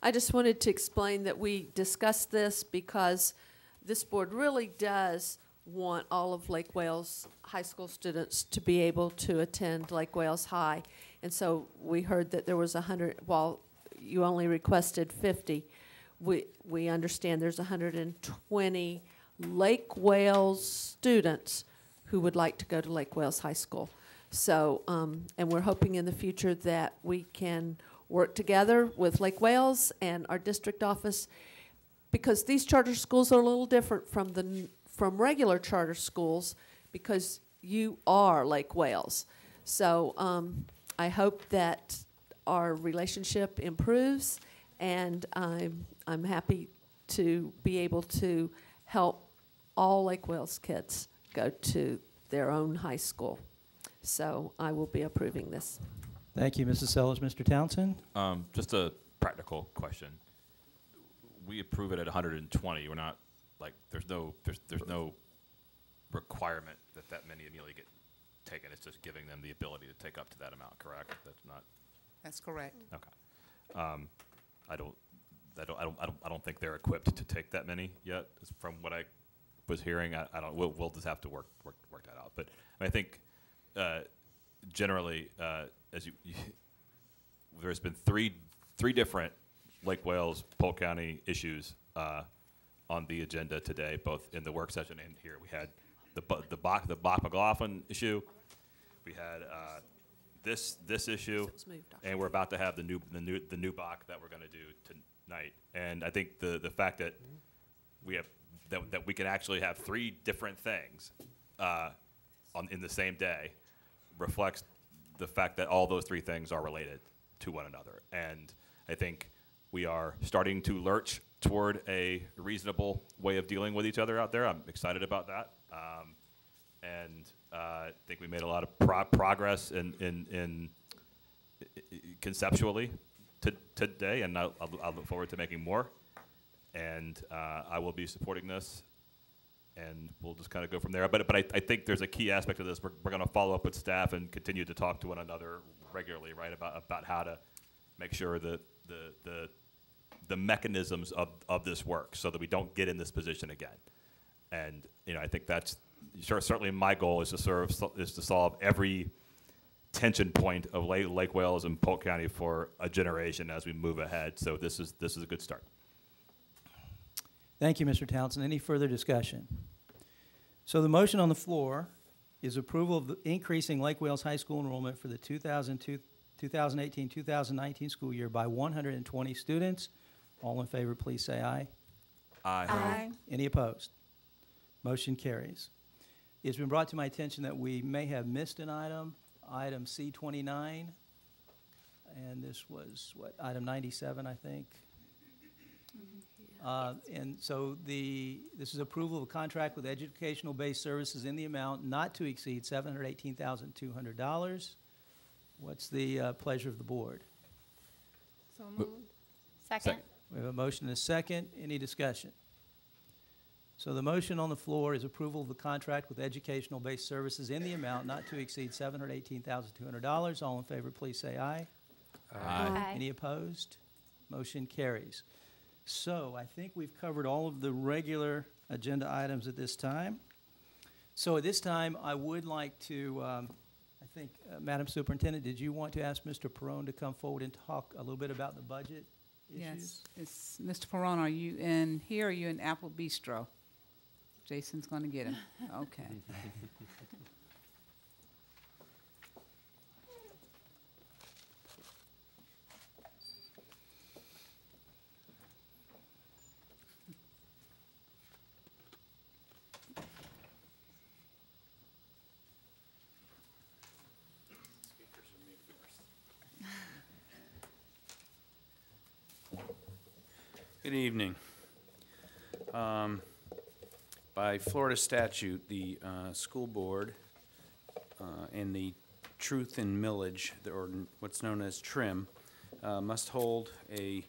I just wanted to explain that we discussed this because this board really does want all of Lake Wales high school students to be able to attend Lake Wales High. And so we heard that there was 100, while you only requested 50, we understand there's 120 Lake Wales students who would like to go to Lake Wales High School. So, and we're hoping in the future that we can work together with Lake Wales and our district office, because these charter schools are a little different from regular charter schools because you are Lake Wales. So I hope that our relationship improves, and I'm happy to be able to help all Lake Wales kids go to their own high school. So I will be approving this. Thank you, Mrs. Sellers. Mr. Townsend? Just a practical question. We approve it at 120. We're not like there's no requirement that many immediately get taken. It's just giving them the ability to take up to that amount. Correct? That's not. That's correct. Okay. I don't think they're equipped to take that many yet. From what I was hearing, I don't. We'll just have to work that out. But I think generally, as there's been three different Lake Wales, Polk County issues on the agenda today, both in the work session and here. We had the Bok McLaughlin issue. We had this issue, and we're about to have the new Bok that we're going to do tonight. And I think the fact that we have that we can actually have three different things in the same day reflects the fact that all those three things are related to one another. And I think we are starting to lurch toward a reasonable way of dealing with each other out there. I'm excited about that. And I think we made a lot of progress in conceptually today, and I'll look forward to making more. And I will be supporting this, and we'll just kind of go from there. But I think there's a key aspect of this. We're going to follow up with staff and continue to talk to one another regularly, right, about how to make sure that the mechanisms of this work, so that we don't get in this position again. And I think that's certainly my goal is to solve every tension point of Lake Wales and Polk County for a generation as we move ahead. So this is a good start. Thank you, Mr. Townsend. Any further discussion? So the motion on the floor is approval of the increasing Lake Wales High School enrollment for the 2018-2019 school year by 120 students. All in favor, please say aye. Aye. Aye. Any opposed? Motion carries. It's been brought to my attention that we may have missed an item, item C29, and this was, what, item 97, I think? And so this is approval of a contract with educational-based services in the amount not to exceed $718,200. What's the pleasure of the board? So moved. Second. We have a motion and a second. Any discussion? So the motion on the floor is approval of the contract with educational-based services in the amount not to exceed $718,200. All in favor, please say aye. Aye. Any opposed? Motion carries. So I think we've covered all of the regular agenda items at this time. So at this time, I would like to, I think, Madam Superintendent, did you want to ask Mr. Perrone to come forward and talk a little bit about the budget issues? Yes. Mr. Perrone, are you in here or are you in Apple Bistro? Jason's going to get him. Okay. Good evening. By Florida statute, the school board and the truth in millage, or what's known as TRIM, must hold a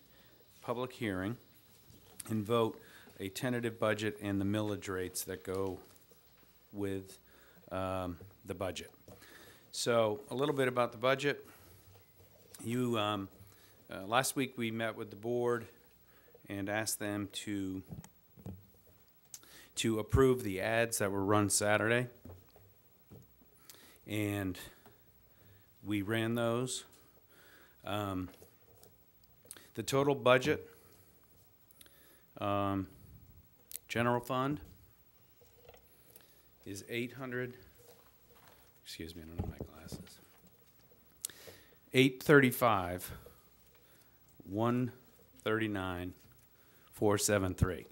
public hearing and vote a tentative budget and the millage rates that go with the budget. So a little bit about the budget. Last week we met with the board and asked them to approve the ads that were run Saturday. And we ran those. The total budget, general fund, is 800, excuse me, I don't have my glasses. 835, 139, 473.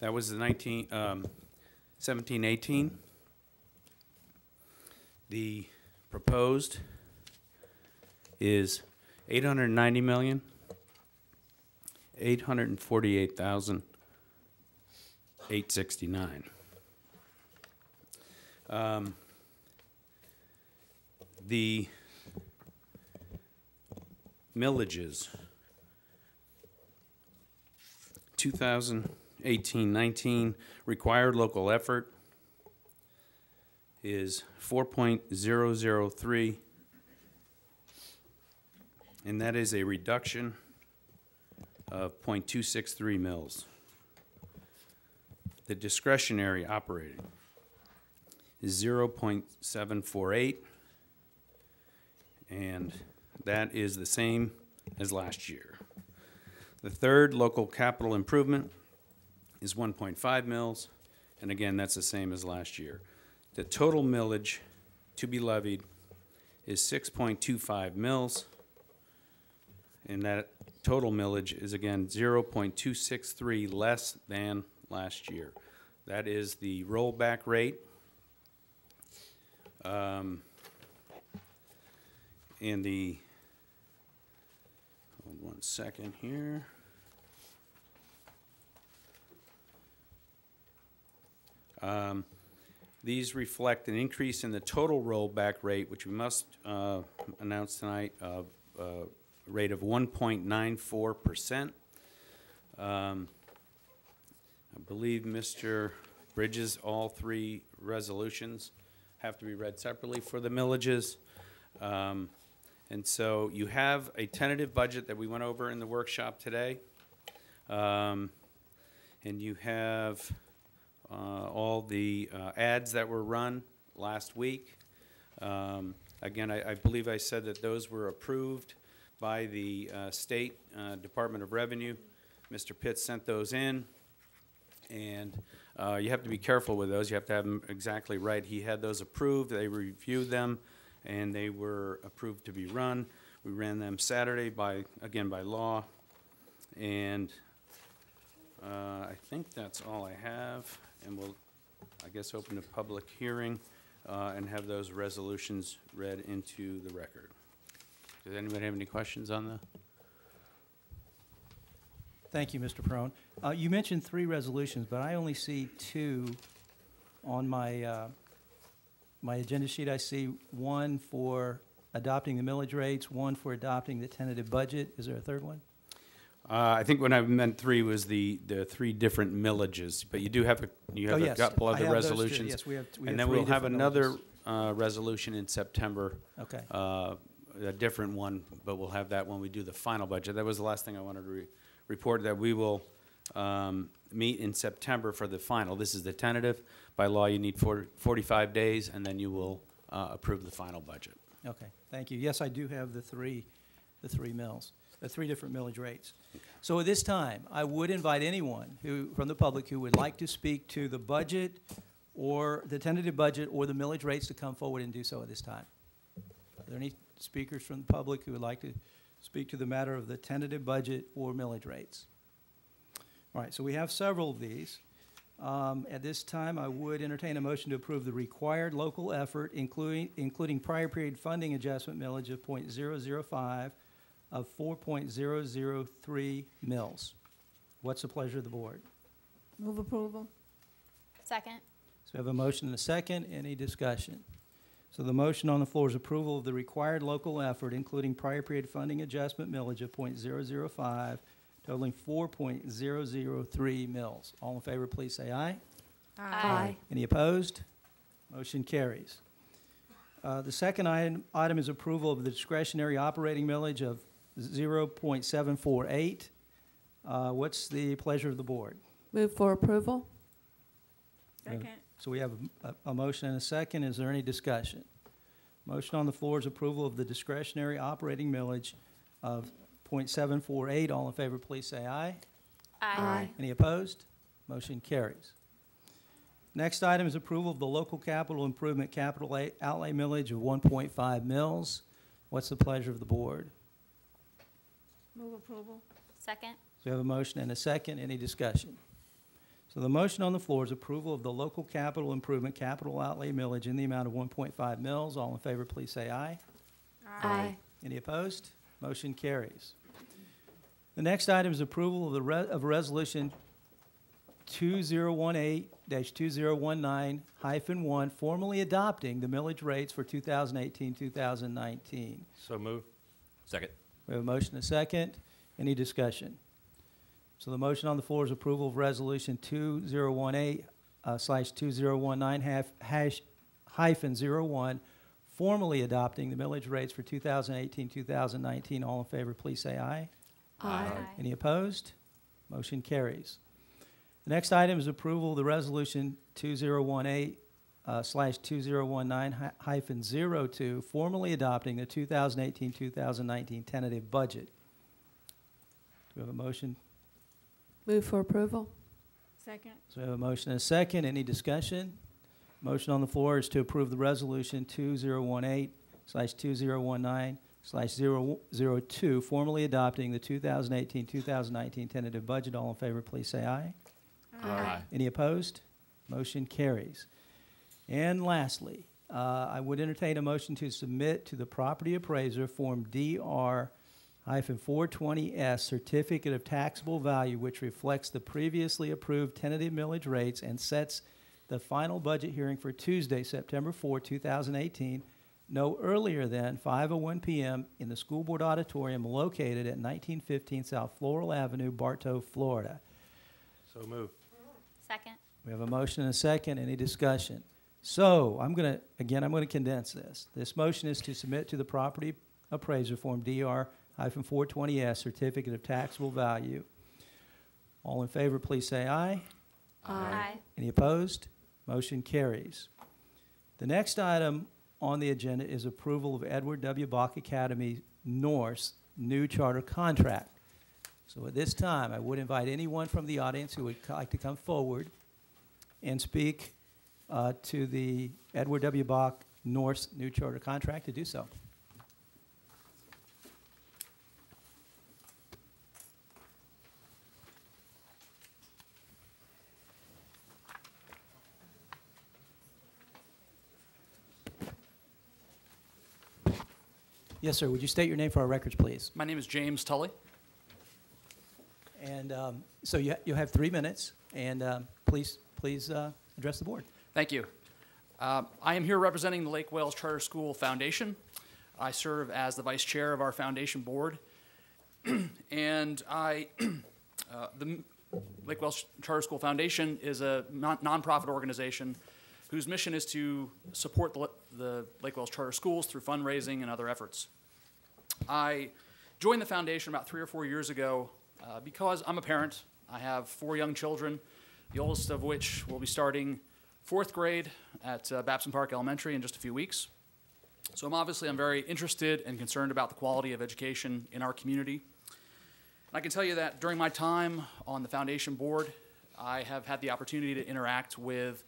That was the 17-18. The proposed is $890,848,869. The millages, 2018-19 required local effort is 4.003, and that is a reduction of 0.263 mils. The discretionary operating is 0.748, and that is the same as last year. The third, local capital improvement, is 1.5 mils, and again, that's the same as last year. The total millage to be levied is 6.25 mils, and that total millage is again 0.263 less than last year. That is the rollback rate. And the, hold 1 second here. These reflect an increase in the total rollback rate, which we must announce tonight, of a rate of 1.94%. I believe Mr. Bridges, all three resolutions have to be read separately for the millages. And so you have a tentative budget that we went over in the workshop today. And you have all the ads that were run last week. Again, I believe I said that those were approved by the State Department of Revenue. Mr. Pitts sent those in, And you have to be careful with those. You have to have them exactly right. He had those approved. They reviewed them, and they were approved to be run. We ran them Saturday by law. And I think that's all I have. And we'll, I guess, open a public hearing and have those resolutions read into the record. Does anybody have any questions on the? Thank you, Mr. Perone. You mentioned 3 resolutions, but I only see 2 on my my agenda sheet. I see one for adopting the millage rates, one for adopting the tentative budget. Is there a third one? I think when I meant 3 was the 3 different millages, but you do have a yes. couple I other have those too. resolutions. Yes, we have and then 3 we'll have different another millages. resolution in September. Okay. A different one, but we'll have that when we do the final budget. That was the last thing I wanted to report, that we will meet in September for the final. This is the tentative. By law, you need 45 days, and then you will approve the final budget. Okay, thank you. Yes, I do have the 3 mills, the 3 different millage rates. Okay. So at this time, I would invite anyone from the public who would like to speak to the budget or the tentative budget or the millage rates to come forward and do so at this time. Are there any speakers from the public who would like to speak to the matter of the tentative budget or millage rates? All right, so we have several of these. At this time, I would entertain a motion to approve the required local effort, including prior period funding adjustment millage of .005 of 4.003 mils. What's the pleasure of the board? Move approval. Second. So we have a motion and a second. Any discussion? So the motion on the floor is approval of the required local effort, including prior period funding adjustment millage of .005, totaling 4.003 mils. All in favor, please say aye. Aye. Any opposed? Motion carries. The second item is approval of the discretionary operating millage of 0.748. What's the pleasure of the board? Move for approval. Second. So we have a motion and a second. Is there any discussion? Motion on the floor is approval of the discretionary operating millage of .748. All in favor, please say aye. Aye. Any opposed? Motion carries. Next item is approval of the local capital improvement capital outlay millage of 1.5 mils. What's the pleasure of the board? Move approval. Second. So we have a motion and a second. Any discussion? So the motion on the floor is approval of the local capital improvement capital outlay millage in the amount of 1.5 mils. All in favor, please say aye. Aye. Any opposed? Motion carries. The next item is approval of resolution 2018-2019-1, formally adopting the millage rates for 2018-2019. So move. Second. We have a motion and a second. Any discussion? So the motion on the floor is approval of resolution 2018/2019-01, formally adopting the millage rates for 2018-2019. All in favor, please say aye. Aye. Any opposed? Motion carries. The next item is approval of the resolution 2018/2019-02, formally adopting the 2018-2019 tentative budget. Do we have a motion? Move for approval. Second. So we have a motion and a second. Any discussion? Motion on the floor is to approve the resolution 2018/2019/002, formally adopting the 2018-2019 tentative budget. All in favor, please say aye. Aye. Any opposed? Motion carries. And lastly, I would entertain a motion to submit to the property appraiser Form DR-420S Certificate of Taxable Value, which reflects the previously approved tentative millage rates and sets the final budget hearing for Tuesday, September 4, 2018, no earlier than 5:01 p.m. in the school board auditorium located at 1915 South Floral Avenue, Bartow, Florida. So move. Second. We have a motion and a second. Any discussion? So I'm going to condense this. This motion is to submit to the property appraiser Form DR-420S Certificate of Taxable Value. All in favor, please say aye. Aye. Any opposed? Motion carries. The next item on the agenda is approval of Edward W. Bok Academy North's new charter contract. So at this time, I would invite anyone from the audience who would like to come forward and speak to the Edward W. Bok North's new charter contract to do so. Yes, sir. Would you state your name for our records, please? My name is James Tully. And so you have 3 minutes, and please address the board. Thank you. I am here representing the Lake Wales Charter School Foundation. I serve as the vice chair of our foundation board. And the Lake Wales Charter School Foundation is a nonprofit organization whose mission is to support the Lake Wales Charter Schools through fundraising and other efforts. I joined the foundation about 3 or 4 years ago because I'm a parent. I have 4 young children, the oldest of which will be starting 4th grade at Babson Park Elementary in just a few weeks. So I'm very interested and concerned about the quality of education in our community. And I can tell you that during my time on the foundation board, I have had the opportunity to interact with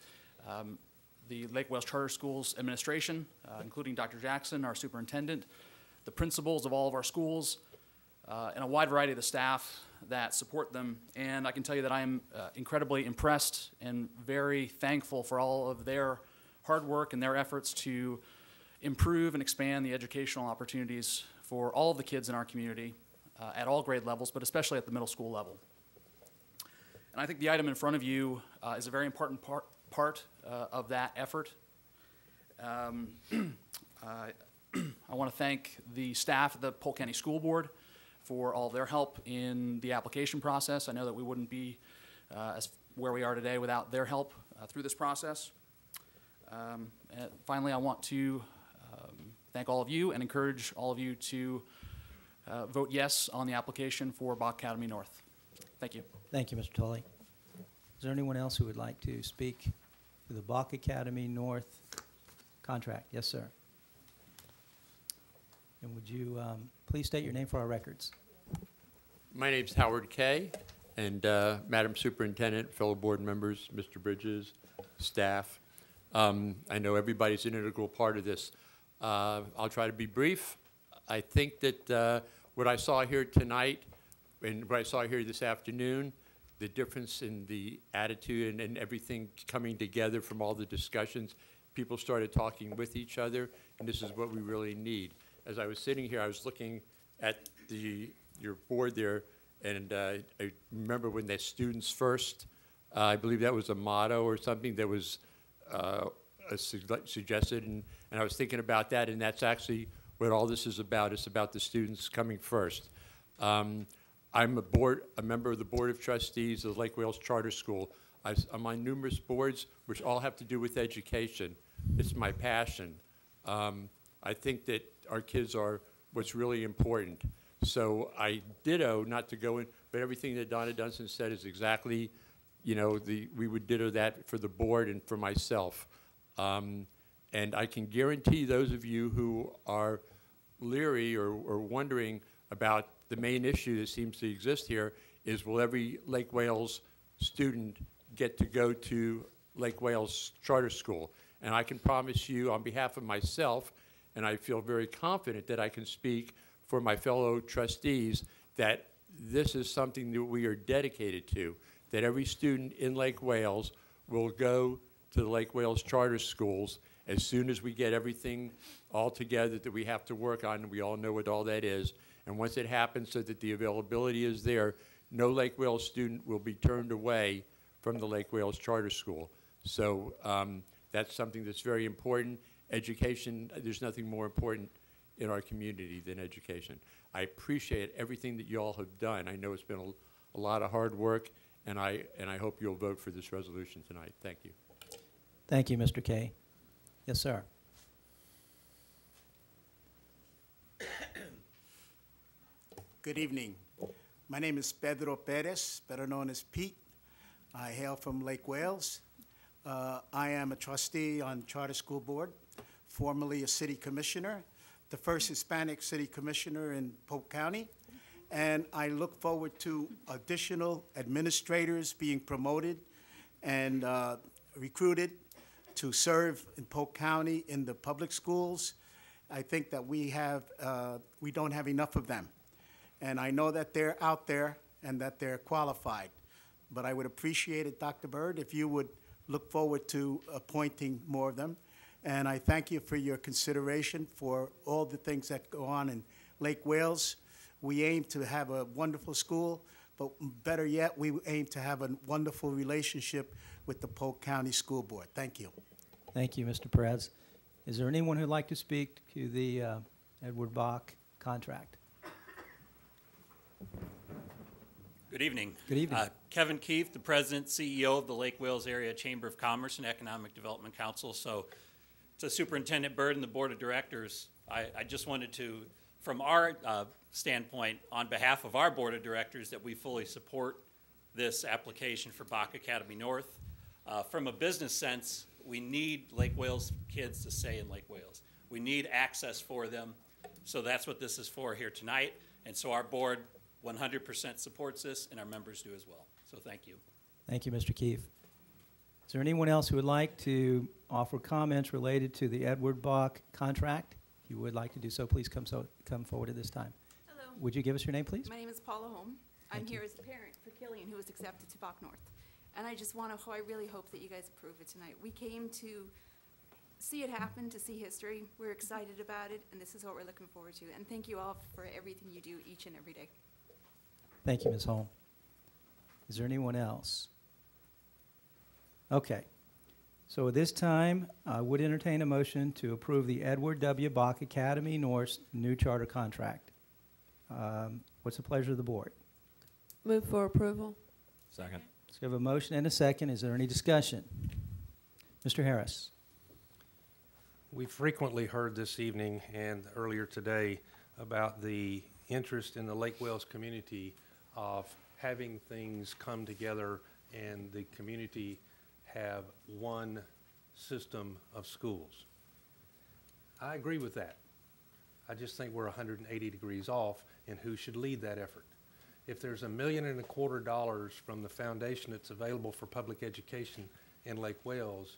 the Lake Wales Charter Schools administration, including Dr. Jackson, our superintendent, the principals of all of our schools, and a wide variety of the staff that support them. And I can tell you that I am incredibly impressed and very thankful for all of their hard work and their efforts to improve and expand the educational opportunities for all of the kids in our community at all grade levels, but especially at the middle school level. And I think the item in front of you is a very important part of that effort. I want to thank the staff at the Polk County School Board for all their help in the application process. I know that we wouldn't be where we are today without their help through this process. And finally, I want to thank all of you and encourage all of you to vote yes on the application for Bok Academy North. Thank you. Thank you, Mr. Tully. Is there anyone else who would like to speak to the Bok Academy North contract? Yes, sir. And would you please state your name for our records? My name's Howard Kay, and Madam Superintendent, fellow board members, Mr. Bridges, staff. I know everybody's an integral part of this. I'll try to be brief. I think that what I saw here tonight and what I saw here this afternoon, the difference in the attitude and everything coming together from all the discussions, people started talking with each other, and this is what we really need. As I was sitting here, I was looking at your board there, and I remember when the students first, I believe that was a motto or something that was suggested, and I was thinking about that, and that's actually what all this is about. It's about the students coming first. I'm a member of the Board of Trustees of Lake Wales Charter School. I'm on numerous boards which all have to do with education. It's my passion. I think that our kids are what's really important. So I ditto, not to go in, but everything that Donna Dunson said is exactly, you know, we would ditto that for the board and for myself. And I can guarantee those of you who are leery or wondering about the main issue that seems to exist here is, will every Lake Wales student get to go to Lake Wales Charter School? And I can promise you on behalf of myself, and I feel very confident that I can speak for my fellow trustees, that this is something that we are dedicated to, that every student in Lake Wales will go to the Lake Wales Charter Schools as soon as we get everything all together that we have to work on, and we all know what all that is. And once it happens so that the availability is there, no Lake Wales student will be turned away from the Lake Wales Charter School. So that's something that's very important. Education, there's nothing more important in our community than education. I appreciate everything that you all have done. I know it's been a lot of hard work, and I hope you'll vote for this resolution tonight. Thank you. Thank you, Mr. Kay. Yes, sir. Good evening. My name is Pedro Perez, better known as Pete. I hail from Lake Wales. I am a trustee on Charter School Board, formerly a city commissioner, the first Hispanic city commissioner in Polk County, and I look forward to additional administrators being promoted and recruited to serve in Polk County in the public schools. I think that we don't have enough of them. And I know that they're out there and that they're qualified. But I would appreciate it, Dr. Byrd, if you would look forward to appointing more of them. And I thank you for your consideration for all the things that go on in Lake Wales. We aim to have a wonderful school, but better yet, we aim to have a wonderful relationship with the Polk County School Board. Thank you. Thank you, Mr. Perez. Is there anyone who'd like to speak to the Edward Bok contract? Good evening. Good evening. Kevin Keefe, the President, CEO of the Lake Wales Area Chamber of Commerce and Economic Development Council. So to Superintendent Byrd and the Board of Directors, I just wanted to, from our standpoint, on behalf of our Board of Directors, that we fully support this application for Bok Academy North. From a business sense, we need Lake Wales kids to stay in Lake Wales. We need access for them. So that's what this is for here tonight. And so our board 100% supports this, and our members do as well. So thank you. Thank you, Mr. Keefe. Is there anyone else who would like to offer comments related to the Edward Bok contract? If you would like to do so, please come forward at this time. Hello. Would you give us your name, please? My name is Paula Holm. I'm here as a parent for Killian, who was accepted to Bok North. And I just want to, I really hope that you guys approve it tonight. We came to see it happen, to see history. We're excited about it, and this is what we're looking forward to. And thank you all for everything you do each and every day. Thank you, Ms. Holm. Is there anyone else? Okay. So at this time, I would entertain a motion to approve the Edward W. Bok Academy North new charter contract. What's the pleasure of the board? Move for approval. Second. So we have a motion and a second. Is there any discussion? Mr. Harris. We frequently heard this evening and earlier today about the interest in the Lake Wales community of having things come together and the community have one system of schools. I agree with that. I just think we're 180 degrees off in who should lead that effort. If there's $1.25 million from the foundation that's available for public education in Lake Wales,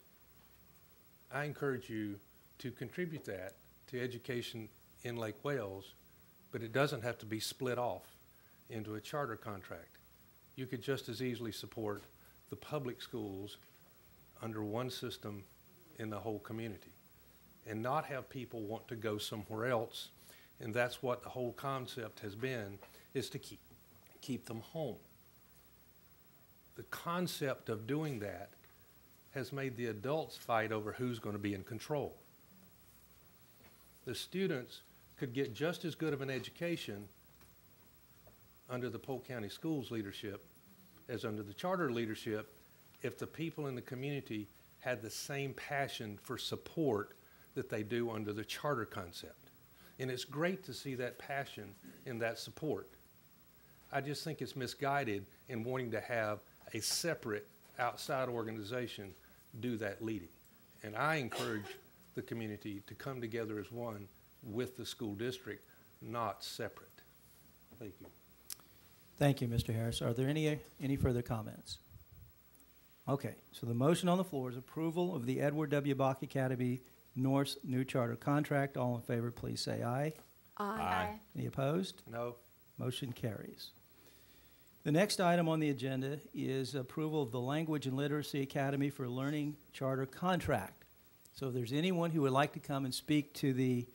I encourage you to contribute that to education in Lake Wales, but it doesn't have to be split off into a charter contract. You could just as easily support the public schools under one system in the whole community and not have people want to go somewhere else. And that's what the whole concept has been, is to keep them home. The concept of doing that has made the adults fight over who's going to be in control. The students could get just as good of an education under the Polk County Schools leadership as under the charter leadership if the people in the community had the same passion for support that they do under the charter concept. And it's great to see that passion and that support. I just think it's misguided in wanting to have a separate outside organization do that leading. And I encourage the community to come together as one with the school district, not separate. Thank you. Thank you, Mr. Harris. Are there any further comments? Okay, so the motion on the floor is approval of the Edward W. Bok Academy North new charter contract. All in favor, please say aye. Aye. Any opposed? No. Motion carries. The next item on the agenda is approval of the Language and Literacy Academy for Learning Charter Contract. So if there's anyone who would like to come and speak to the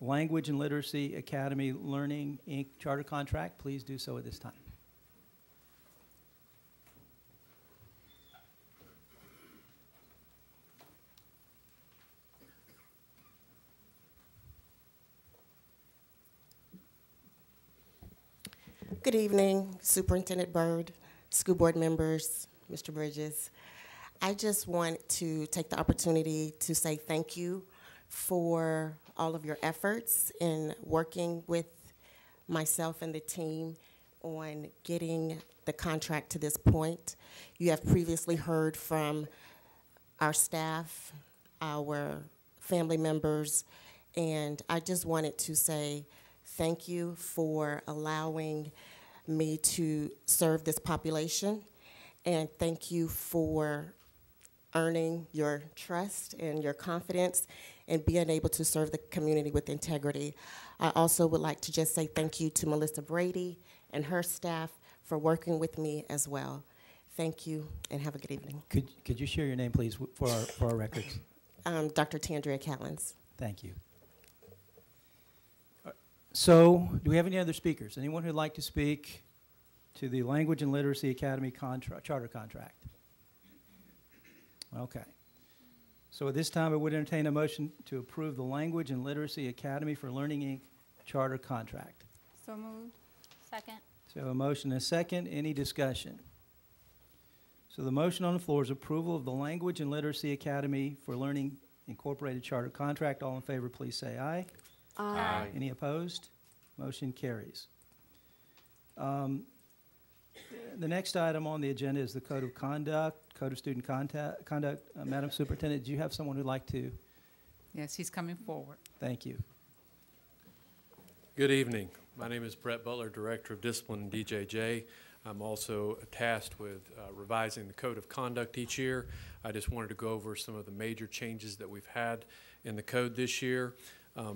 Language and Literacy Academy Learning Inc. Charter Contract, please do so at this time. Good evening, Superintendent Byrd, school board members, Mr. Bridges. I just want to take the opportunity to say thank you for all of your efforts in working with myself and the team on getting the contract to this point. You have previously heard from our staff, our family members, and I just wanted to say thank you for allowing me to serve this population. And thank you for earning your trust and your confidence and being able to serve the community with integrity. I also would like to just say thank you to Melissa Brady and her staff for working with me as well. Thank you and have a good evening. Could you share your name, please, for our records? Dr. Tandria Callens. Thank you. So, do we have any other speakers? Anyone who'd like to speak to the Language and Literacy Academy charter contract? Okay. So at this time, I would entertain a motion to approve the Language and Literacy Academy for Learning, Inc. charter contract. So moved. Second. So a motion and a second. Any discussion? So the motion on the floor is approval of the Language and Literacy Academy for Learning Incorporated charter contract. All in favor, please say aye. Aye. Any opposed? Motion carries. The next item on the agenda is the Code of Conduct, Code of Student Conduct. Madam Superintendent, do you have someone who'd like to? Yes, he's coming forward. Thank you. Good evening. My name is Brett Butler, Director of Discipline and DJJ. I'm also tasked with revising the Code of Conduct each year. I just wanted to go over some of the major changes that we've had in the code this year.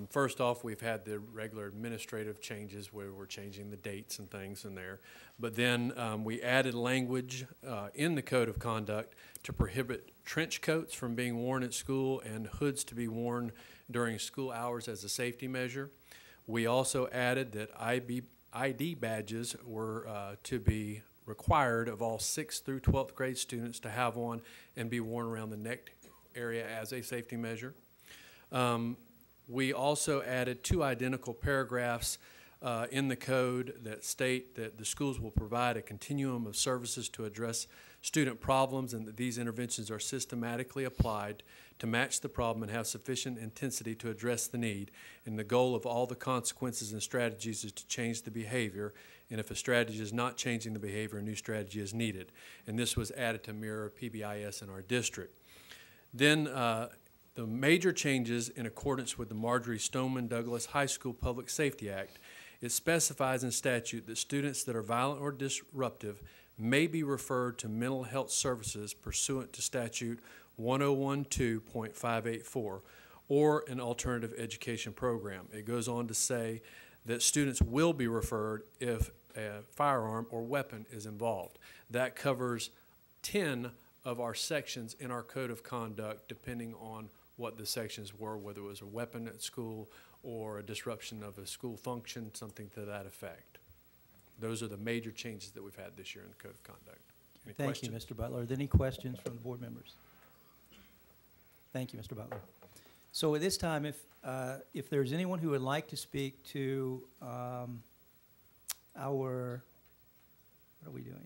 First off, we've had the regular administrative changes where we're changing the dates and things in there. But then we added language in the Code of Conduct to prohibit trench coats from being worn at school and hoods to be worn during school hours as a safety measure. We also added that ID badges were to be required of all 6th through 12th grade students to have one and be worn around the neck area as a safety measure. We also added 2 identical paragraphs in the code that state that the schools will provide a continuum of services to address student problems and that these interventions are systematically applied to match the problem and have sufficient intensity to address the need. And the goal of all the consequences and strategies is to change the behavior. And if a strategy is not changing the behavior, a new strategy is needed. And this was added to mirror PBIS in our district. Then the major changes in accordance with the Marjorie Stoneman Douglas High School Public Safety Act. It specifies in statute that students that are violent or disruptive may be referred to mental health services pursuant to statute 1012.584 or an alternative education program. It goes on to say that students will be referred if a firearm or weapon is involved. That covers 10 of our sections in our Code of Conduct, depending on what the sections were, whether it was a weapon at school or a disruption of a school function, something to that effect. Those are the major changes that we've had this year in the Code of Conduct. Any Thank you, Mr. Butler. Are there any questions from the board members? Thank you, Mr. Butler. So at this time, if there's anyone who would like to speak to our, what are we doing?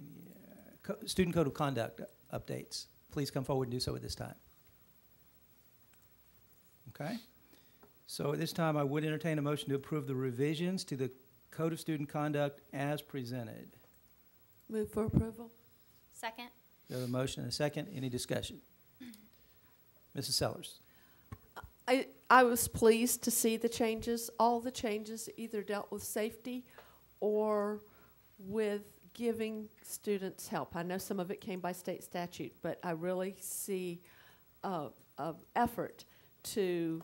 Student Code of Conduct updates, please come forward and do so at this time. Okay. So at this time, I would entertain a motion to approve the revisions to the Code of Student Conduct as presented. Move for approval. Second. We have a motion and a second. Any discussion? Mrs. Sellers. I was pleased to see the changes. All the changes either dealt with safety or with giving students help. I know some of it came by state statute, but I really see an effort to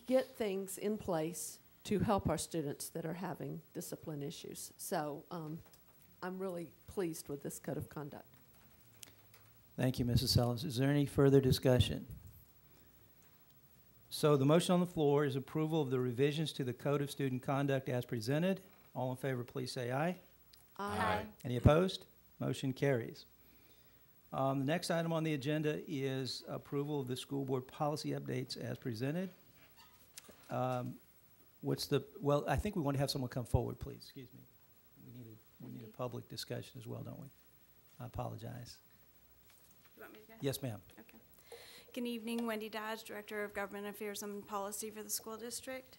get things in place to help our students that are having discipline issues. So I'm really pleased with this Code of Conduct. Thank you, Mrs. Sellers. Is there any further discussion? So the motion on the floor is approval of the revisions to the Code of Student Conduct as presented. All in favor, please say aye. Aye. Any opposed? Motion carries. The next item on the agenda is approval of the school board policy updates as presented. Well, I think we want to have someone come forward, please. Excuse me. We need a public discussion as well, don't we? I apologize. You want me to go? Yes, ma'am. Okay. Good evening, Wendy Dodge, Director of Government Affairs and Policy for the school district.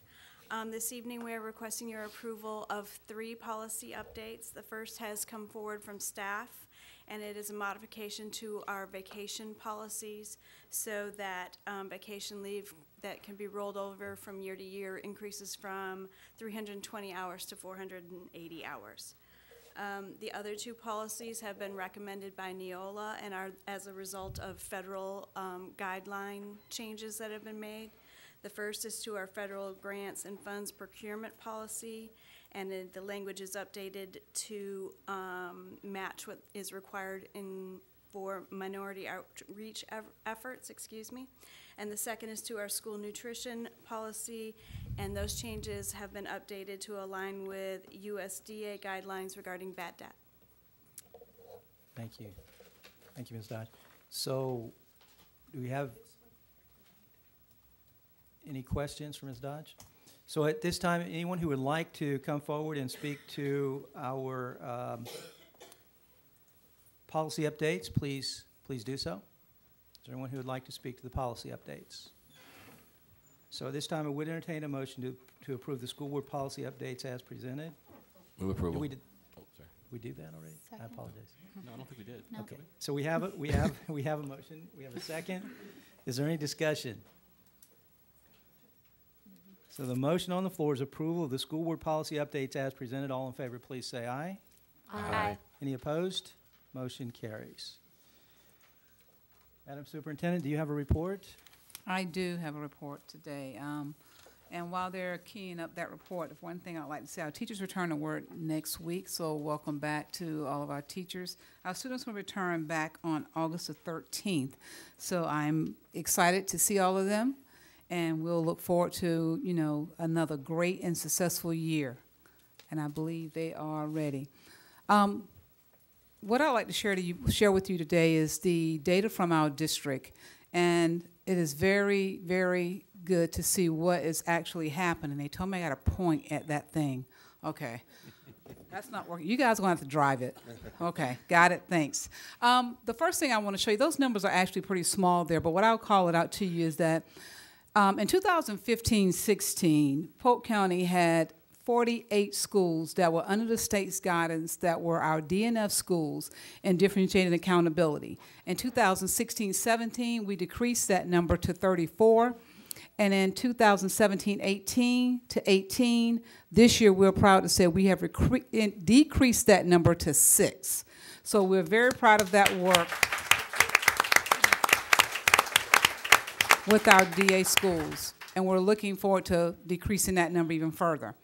This evening, we are requesting your approval of 3 policy updates. The first has come forward from staff, and it is a modification to our vacation policies so that vacation leave that can be rolled over from year to year increases from 320 hours to 480 hours. The other two policies have been recommended by Neola and are as a result of federal guideline changes that have been made. The first is to our federal grants and funds procurement policy, and then the language is updated to match what is required for minority outreach efforts, And the second is to our school nutrition policy, and those changes have been updated to align with USDA guidelines regarding bad debt. Thank you. Thank you, Ms. Dodge. So, do we have any questions for Ms. Dodge? So at this time, anyone who would like to come forward and speak to our policy updates, please do so. Is there anyone who would like to speak to the policy updates? So at this time, I would entertain a motion to approve the school board policy updates as presented. Move approval. We did, oh, sorry. we do that already? Second. I apologize. No, I don't think we did. No. Okay. So we have a motion. We have a second. Is there any discussion? So the motion on the floor is approval of the school board policy updates as presented. All in favor, please say aye. Aye. Any opposed? Motion carries. Madam Superintendent, do you have a report? I do have a report today. And while they're keying up that report, one thing I'd like to say, our teachers return to work next week, so welcome back to all of our teachers. Our students will return back on August the 13th, so I'm excited to see all of them, and we'll look forward to, you know, another great and successful year, and I believe they are ready. What I'd like to share with you today is the data from our district, and it is very, very good to see what is actually happening. They told me I got to point at that thing. Okay. That's not working. You guys are going to have to drive it. Okay, got it, thanks. The first thing I want to show you, those numbers are actually pretty small there, but what I'll call it out to you is that in 2015-16, Polk County had 48 schools that were under the state's guidance that were our DNF schools and differentiated accountability. In 2016-17, we decreased that number to 34. And in 2017-18 to 18, this year we're proud to say we have decreased that number to 6. So we're very proud of that work with our DA schools. And we're looking forward to decreasing that number even further.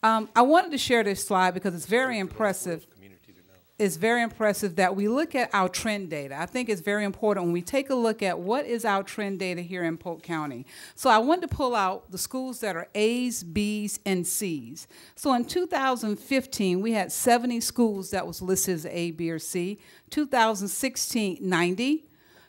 I wanted to share this slide because it's very impressive. It's very impressive that we look at our trend data. I think it's very important when we take a look at what is our trend data here in Polk County. So I wanted to pull out the schools that are A's, B's, and C's. So in 2015, we had 70 schools that was listed as A, B, or C. 2016, 90.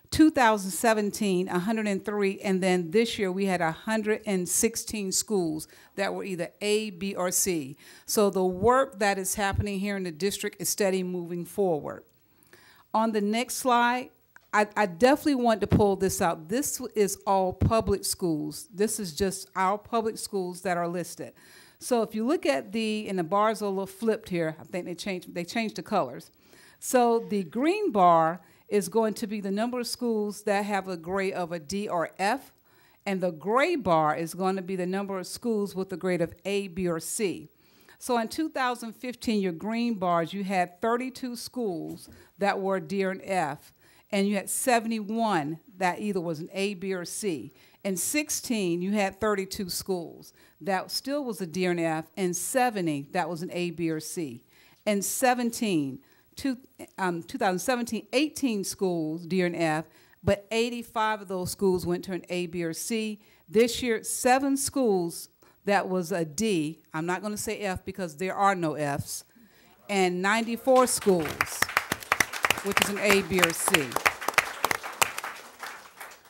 2017, 103, and then this year we had 116 schools that were either A, B, or C. So the work that is happening here in the district is steady moving forward. On the next slide, I definitely want to pull this out. This is all public schools. This is just our public schools that are listed. So if you look at and the bars are a little flipped here. I think they changed the colors. So the green bar is going to be the number of schools that have a grade of a D or F, and the gray bar is going to be the number of schools with a grade of A, B, or C. So in 2015, your green bars, you had 32 schools that were D or an F, and you had 71 that either was an A, B, or C. In 16, you had 32 schools that still was a D or an F, and 70 that was an A, B, or C. In 2017, 18 schools, D or an F, but 85 of those schools went to an A, B, or C. This year, 7 schools that was a D. I'm not going to say F because there are no Fs, and 94 schools, which is an A, B, or C.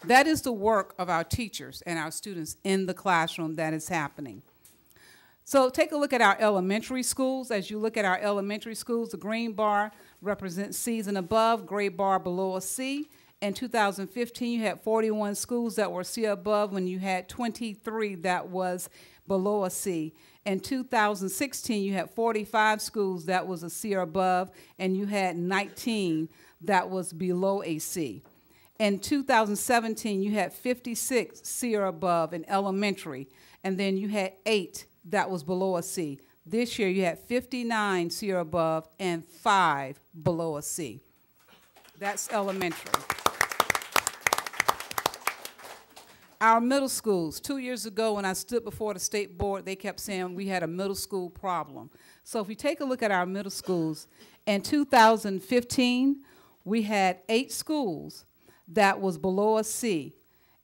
That is the work of our teachers and our students in the classroom that is happening. So take a look at our elementary schools. As you look at our elementary schools, the green bar represents C's and above, gray bar below a C. In 2015, you had 41 schools that were C above when you had 23 that was below a C. In 2016, you had 45 schools that was a C or above, and you had 19 that was below a C. In 2017, you had 56 C or above in elementary, and then you had 8 that was below a C. This year, you had 59 C or above and 5 below a C. That's elementary. Our middle schools, 2 years ago when I stood before the state board, they kept saying we had a middle school problem. So if you take a look at our middle schools, in 2015, we had 8 schools that was below a C,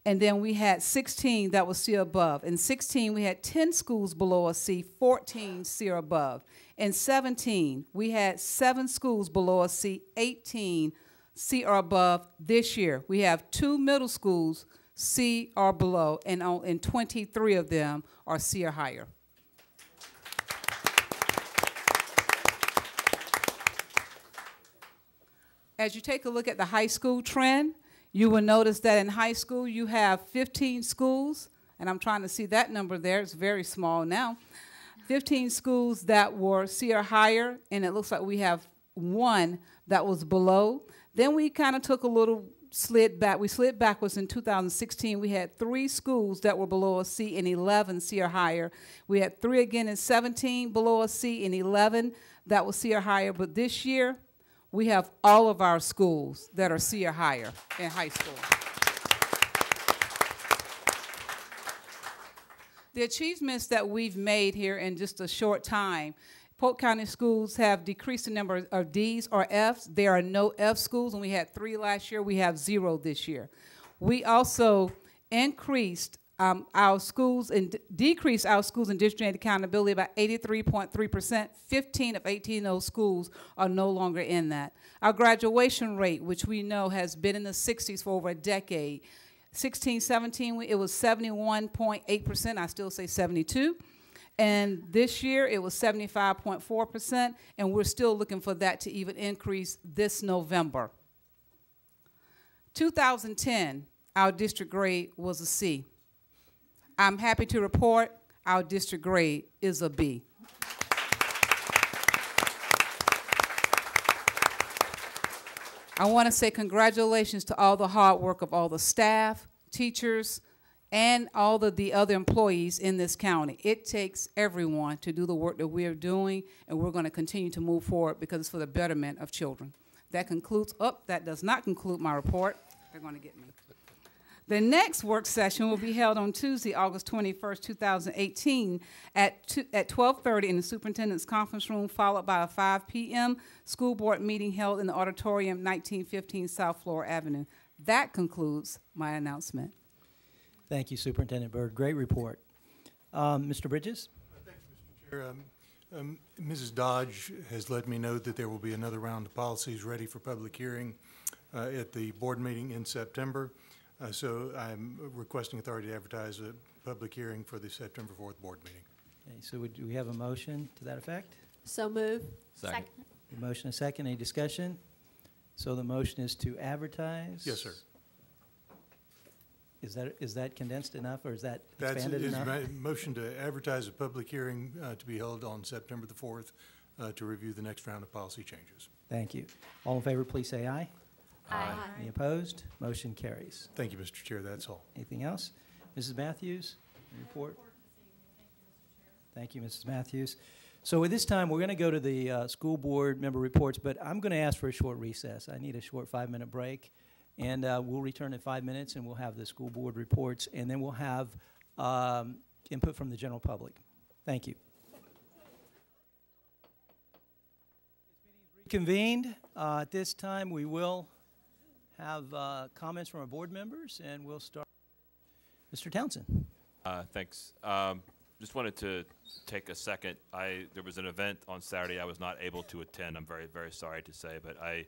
and then we had 16 that was C or above. In 16, we had 10 schools below a C, 14 C or above. In 17, we had 7 schools below a C, 18 C or above. This year, we have 2 middle schools C or below, and 23 of them are C or higher. As you take a look at the high school trend, you will notice that in high school you have 15 schools, and I'm trying to see that number there, it's very small now. 15 schools that were C or higher, and it looks like we have 1 that was below. Then we kind of took a little slid back. We slid backwards in 2016. We had 3 schools that were below a C and 11 C or higher. We had 3 again in 17 below a C and 11 that was C or higher. But this year, we have all of our schools that are C or higher in high school. The achievements that we've made here in just a short time, Polk County schools have decreased the number of D's or F's. There are no F schools, and we had 3 last year. We have 0 this year. We also increased our schools and decreased our schools in district accountability by 83.3%. 15 of 18 of those schools are no longer in that. Our graduation rate, which we know has been in the 60s for over a decade, 16, 17, it was 71.8%. I still say 72. And this year, it was 75.4%, and we're still looking for that to even increase this November. 2010, our district grade was a C. I'm happy to report our district grade is a B. I want to say congratulations to all the hard work of all the staff, teachers, and all of the other employees in this county. It takes everyone to do the work that we are doing, and we're going to continue to move forward because it's for the betterment of children. That concludes, that does not conclude my report. They're going to get me. The next work session will be held on Tuesday, August 21st, 2018 at 12:30 in the superintendent's conference room, followed by a 5 p.m. school board meeting held in the auditorium, 1915 South Floor Avenue. That concludes my announcement. Thank you, Superintendent Byrd. Great report. Mr. Bridges? Thank you, Mr. Chair. Mrs. Dodge has let me know that there will be another round of policies ready for public hearing at the board meeting in September. So I'm requesting authority to advertise a public hearing for the September 4th board meeting. Okay, so do we have a motion to that effect? So move. Second. A motion, a second. Any discussion? So the motion is to advertise? Yes, sir. Is that condensed enough, or is that expanded enough? That's my motion to advertise a public hearing to be held on September the 4th to review the next round of policy changes. Thank you. All in favor, please say aye. Aye. Any opposed? Motion carries. Thank you, Mr. Chair. That's all. Anything else? Mrs. Matthews, report. Thank you, Mrs. Matthews. So at this time, we're going to go to the school board member reports, but I'm going to ask for a short recess. I need a short 5-minute break, and we'll return in 5 minutes, and we'll have the school board reports, and then we'll have input from the general public. Thank you. Reconvened. At this time, we will have comments from our board members, and we'll start. Mr. Townsend. Thanks. Just wanted to take a second. There was an event on Saturday I was not able to attend. I'm very, very sorry to say, but I,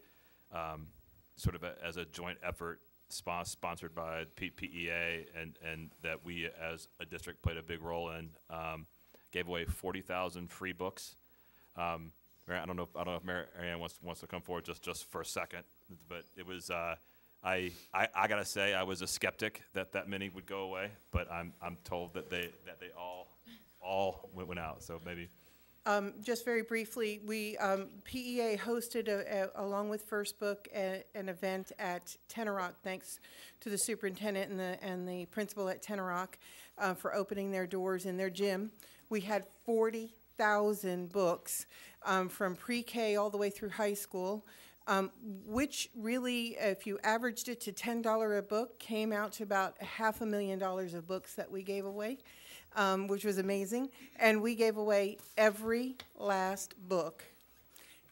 sort of as a joint effort sponsored by PEA and that we as a district played a big role in, gave away 40,000 free books. I don't know if Mary Ann wants to come forward just for a second, but it was I gotta say I was a skeptic that many would go away, but I'm told that they all went out. So maybe. Just very briefly, we PEA hosted along with First Book an event at Tenorock. Thanks to the superintendent and the principal at Tenorock for opening their doors in their gym. We had 40 3,000 books from pre-K all the way through high school, which really, if you averaged it to $10 a book, came out to about $500,000 of books that we gave away, which was amazing. And we gave away every last book.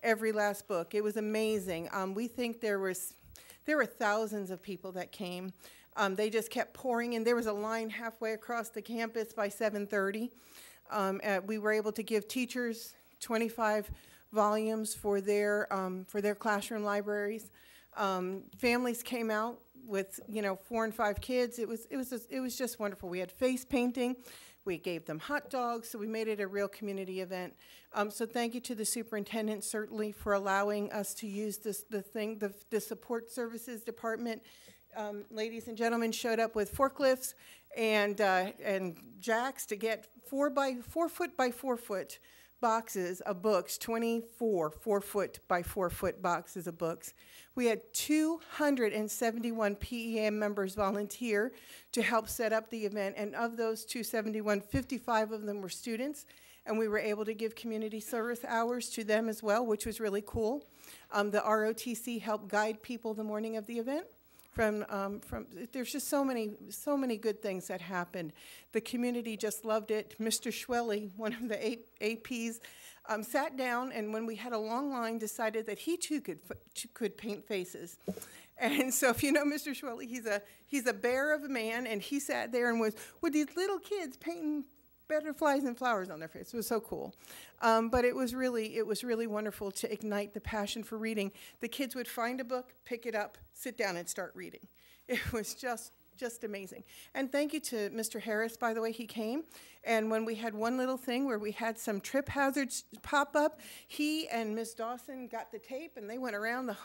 Every last book. It was amazing. We think there were thousands of people that came. They just kept pouring in. There was a line halfway across the campus by 7:30. We were able to give teachers 25 volumes for their classroom libraries. Families came out with 4 and 5 kids. It was just wonderful. We had face painting. We gave them hot dogs, so we made it a real community event. So thank you to the superintendent, certainly, for allowing us to use the support services department. Ladies and gentlemen showed up with forklifts and jacks to get 4 foot by 4 foot boxes of books, 24 4-foot by 4-foot boxes of books. We had 271 PEM members volunteer to help set up the event, and of those 271, 55 of them were students, and we were able to give community service hours to them as well, which was really cool. The ROTC helped guide people the morning of the event. There's just so many good things that happened. The community just loved it. Mr. Schwelly, one of the APs, sat down, and when we had a long line, decided that he too could paint faces. And so if you know Mr. Schwelly, he's a bear of a man, and he sat there and was with these little kids painting butterflies and flowers on their face. It was so cool. But it was really wonderful to ignite the passion for reading. The kids would find a book, pick it up, sit down and start reading. It was just amazing. And thank you to Mr. Harris, by the way, he came. And when we had one little thing where we had some trip hazards pop up, he and Ms. Dawson got the tape and they went around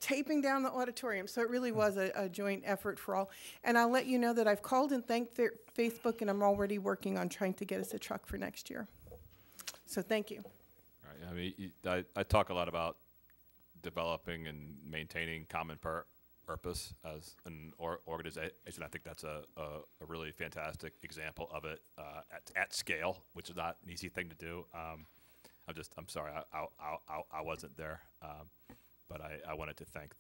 taping down the auditorium. So it really was a joint effort for all. And I'll let you know that I've called and thanked Facebook, and I'm already working on trying to get us a truck for next year. So thank you. All right. I mean, I talk a lot about developing and maintaining common purpose as an organization. I think that's a really fantastic example of it at scale, which is not an easy thing to do. I'm sorry, I wasn't there, but I wanted to thank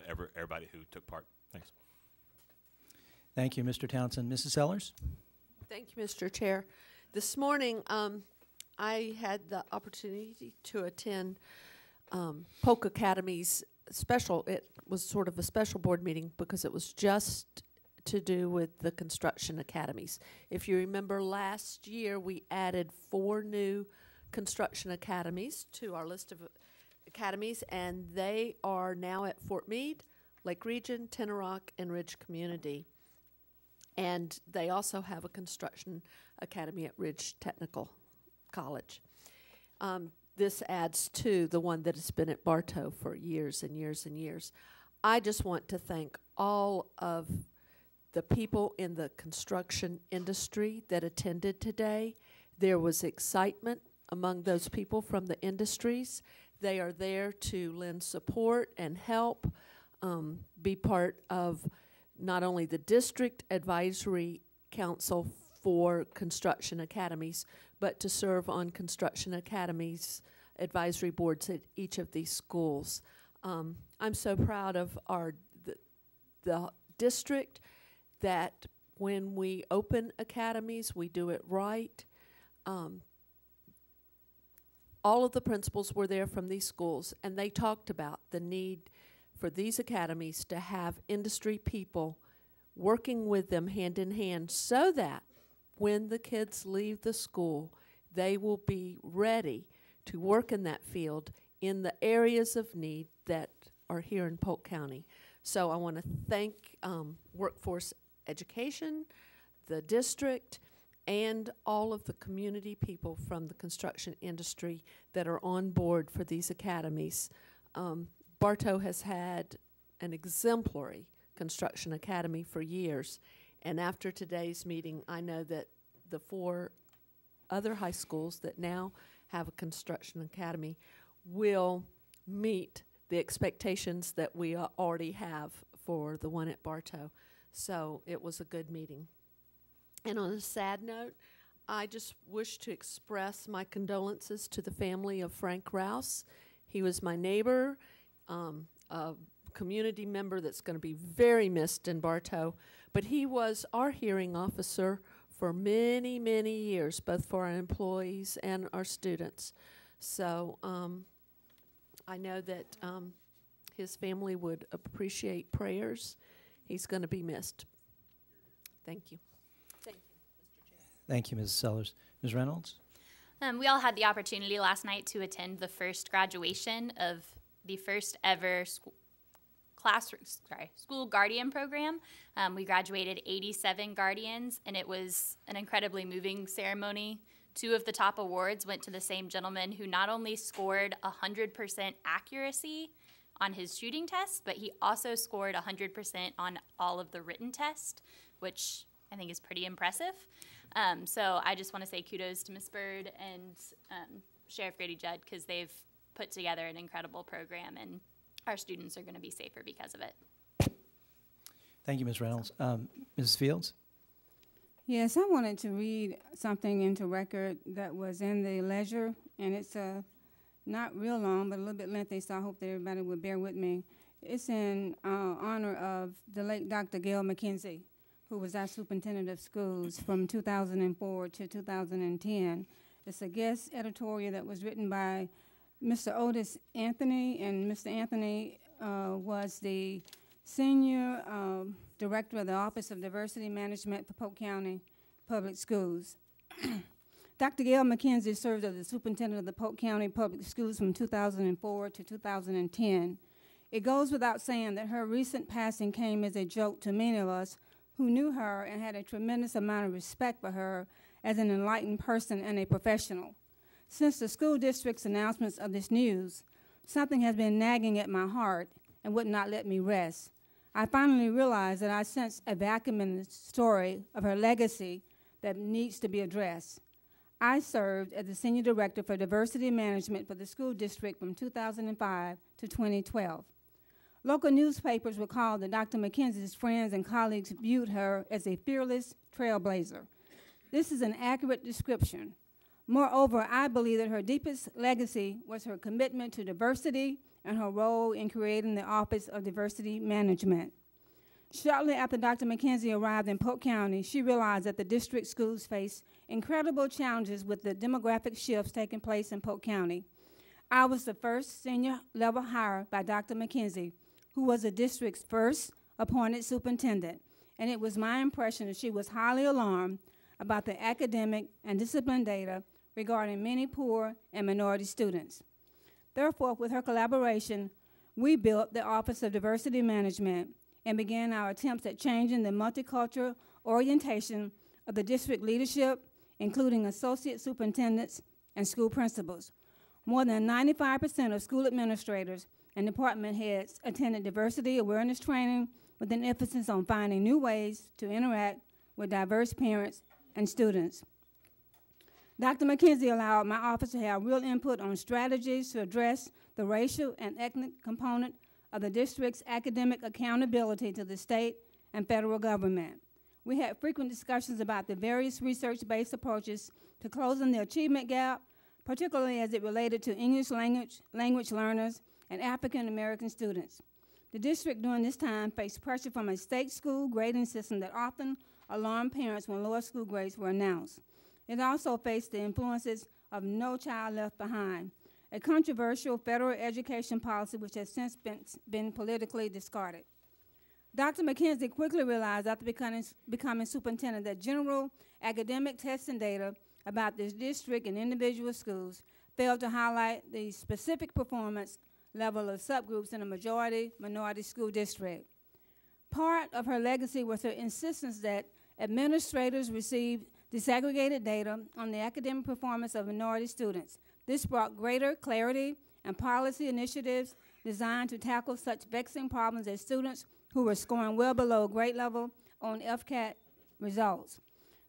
everybody who took part. Thanks. Thank you, Mr. Townsend. Mrs. Sellers? Thank you, Mr. Chair. This morning, I had the opportunity to attend Bok Academy's it was sort of a special board meeting because it was just to do with the construction academies. If you remember last year, we added 4 new construction academies to our list of academies, and they are now at Fort Meade, Lake Region, Tenoroc, and Ridge Community. And they also have a construction academy at Ridge Technical College. This adds to the one that has been at Bartow for years and years and years. I just want to thank all of the people in the construction industry that attended today. There was excitement among those people from the industries. They are there to lend support and help, be part of not only the District Advisory Council for Construction Academies, but to serve on Construction Academies advisory boards at each of these schools. I'm so proud of the district that when we open academies, we do it right. All of the principals were there from these schools, and they talked about the need for these academies to have industry people working with them hand in hand so that when the kids leave the school, they will be ready to work in that field in the areas of need that are here in Polk County. So I want to thank Workforce Education, the district, and all of the community people from the construction industry that are on board for these academies. Bartow has had an exemplary construction academy for years, and after today's meeting, I know that the 4 other high schools that now have a construction academy will meet the expectations that we already have for the one at Bartow. So it was a good meeting. And on a sad note, I just wish to express my condolences to the family of Frank Rouse. He was my neighbor, a community member that's going to be very missed in Bartow, but he was our hearing officer for many, many years, both for our employees and our students. So I know that his family would appreciate prayers. He's going to be missed. Thank you. Thank you, Mr. Chair. Thank you, Mrs. Sellers. Ms. Reynolds? We all had the opportunity last night to attend the first graduation of the first ever school guardian program. We graduated 87 guardians, and it was an incredibly moving ceremony. 2 of the top awards went to the same gentleman who not only scored 100% accuracy on his shooting test, but he also scored 100% on all of the written tests, which I think is pretty impressive. So I just want to say kudos to Ms. Bird and Sheriff Grady Judd, because they've put together an incredible program, and our students are going to be safer because of it. Thank you, Ms. Reynolds. Mrs. Fields? Yes, I wanted to read something into record that was in the Ledger, and it's not real long, but a little bit lengthy, so I hope that everybody would bear with me. It's in honor of the late Dr. Gail McKenzie, who was our superintendent of schools from 2004 to 2010. It's a guest editorial that was written by Mr. Otis Anthony, and Mr. Anthony was the senior director of the Office of Diversity Management for Polk County Public Schools. Dr. Gail McKenzie served as the superintendent of the Polk County Public Schools from 2004 to 2010. It goes without saying that her recent passing came as a joke to many of us who knew her and had a tremendous amount of respect for her as an enlightened person and a professional. Since the school district's announcements of this news, something has been nagging at my heart and would not let me rest. I finally realized that I sensed a vacuum in the story of her legacy that needs to be addressed. I served as the Senior Director for Diversity Management for the school district from 2005 to 2012. Local newspapers recalled that Dr. McKenzie's friends and colleagues viewed her as a fearless trailblazer. This is an accurate description. Moreover, I believe that her deepest legacy was her commitment to diversity and her role in creating the Office of Diversity Management. Shortly after Dr. McKenzie arrived in Polk County, she realized that the district schools face incredible challenges with the demographic shifts taking place in Polk County. I was the first senior level hire by Dr. McKenzie, who was the district's first appointed superintendent, and it was my impression that she was highly alarmed about the academic and discipline data regarding many poor and minority students. Therefore, with her collaboration, we built the Office of Diversity Management and began our attempts at changing the multicultural orientation of the district leadership, including associate superintendents and school principals. More than 95% of school administrators and department heads attended diversity awareness training with an emphasis on finding new ways to interact with diverse parents and students. Dr. McKenzie allowed my office to have real input on strategies to address the racial and ethnic component of the district's academic accountability to the state and federal government. We had frequent discussions about the various research-based approaches to closing the achievement gap, particularly as it related to English language learners and African American students. The district during this time faced pressure from a state school grading system that often alarmed parents when lower school grades were announced. It also faced the influences of No Child Left Behind, a controversial federal education policy which has since been politically discarded. Dr. McKenzie quickly realized after becoming superintendent that general academic testing data about this district and individual schools failed to highlight the specific performance level of subgroups in a majority minority school district. Part of her legacy was her insistence that administrators receive disaggregated data on the academic performance of minority students. This brought greater clarity and policy initiatives designed to tackle such vexing problems as students who were scoring well below grade level on FCAT results.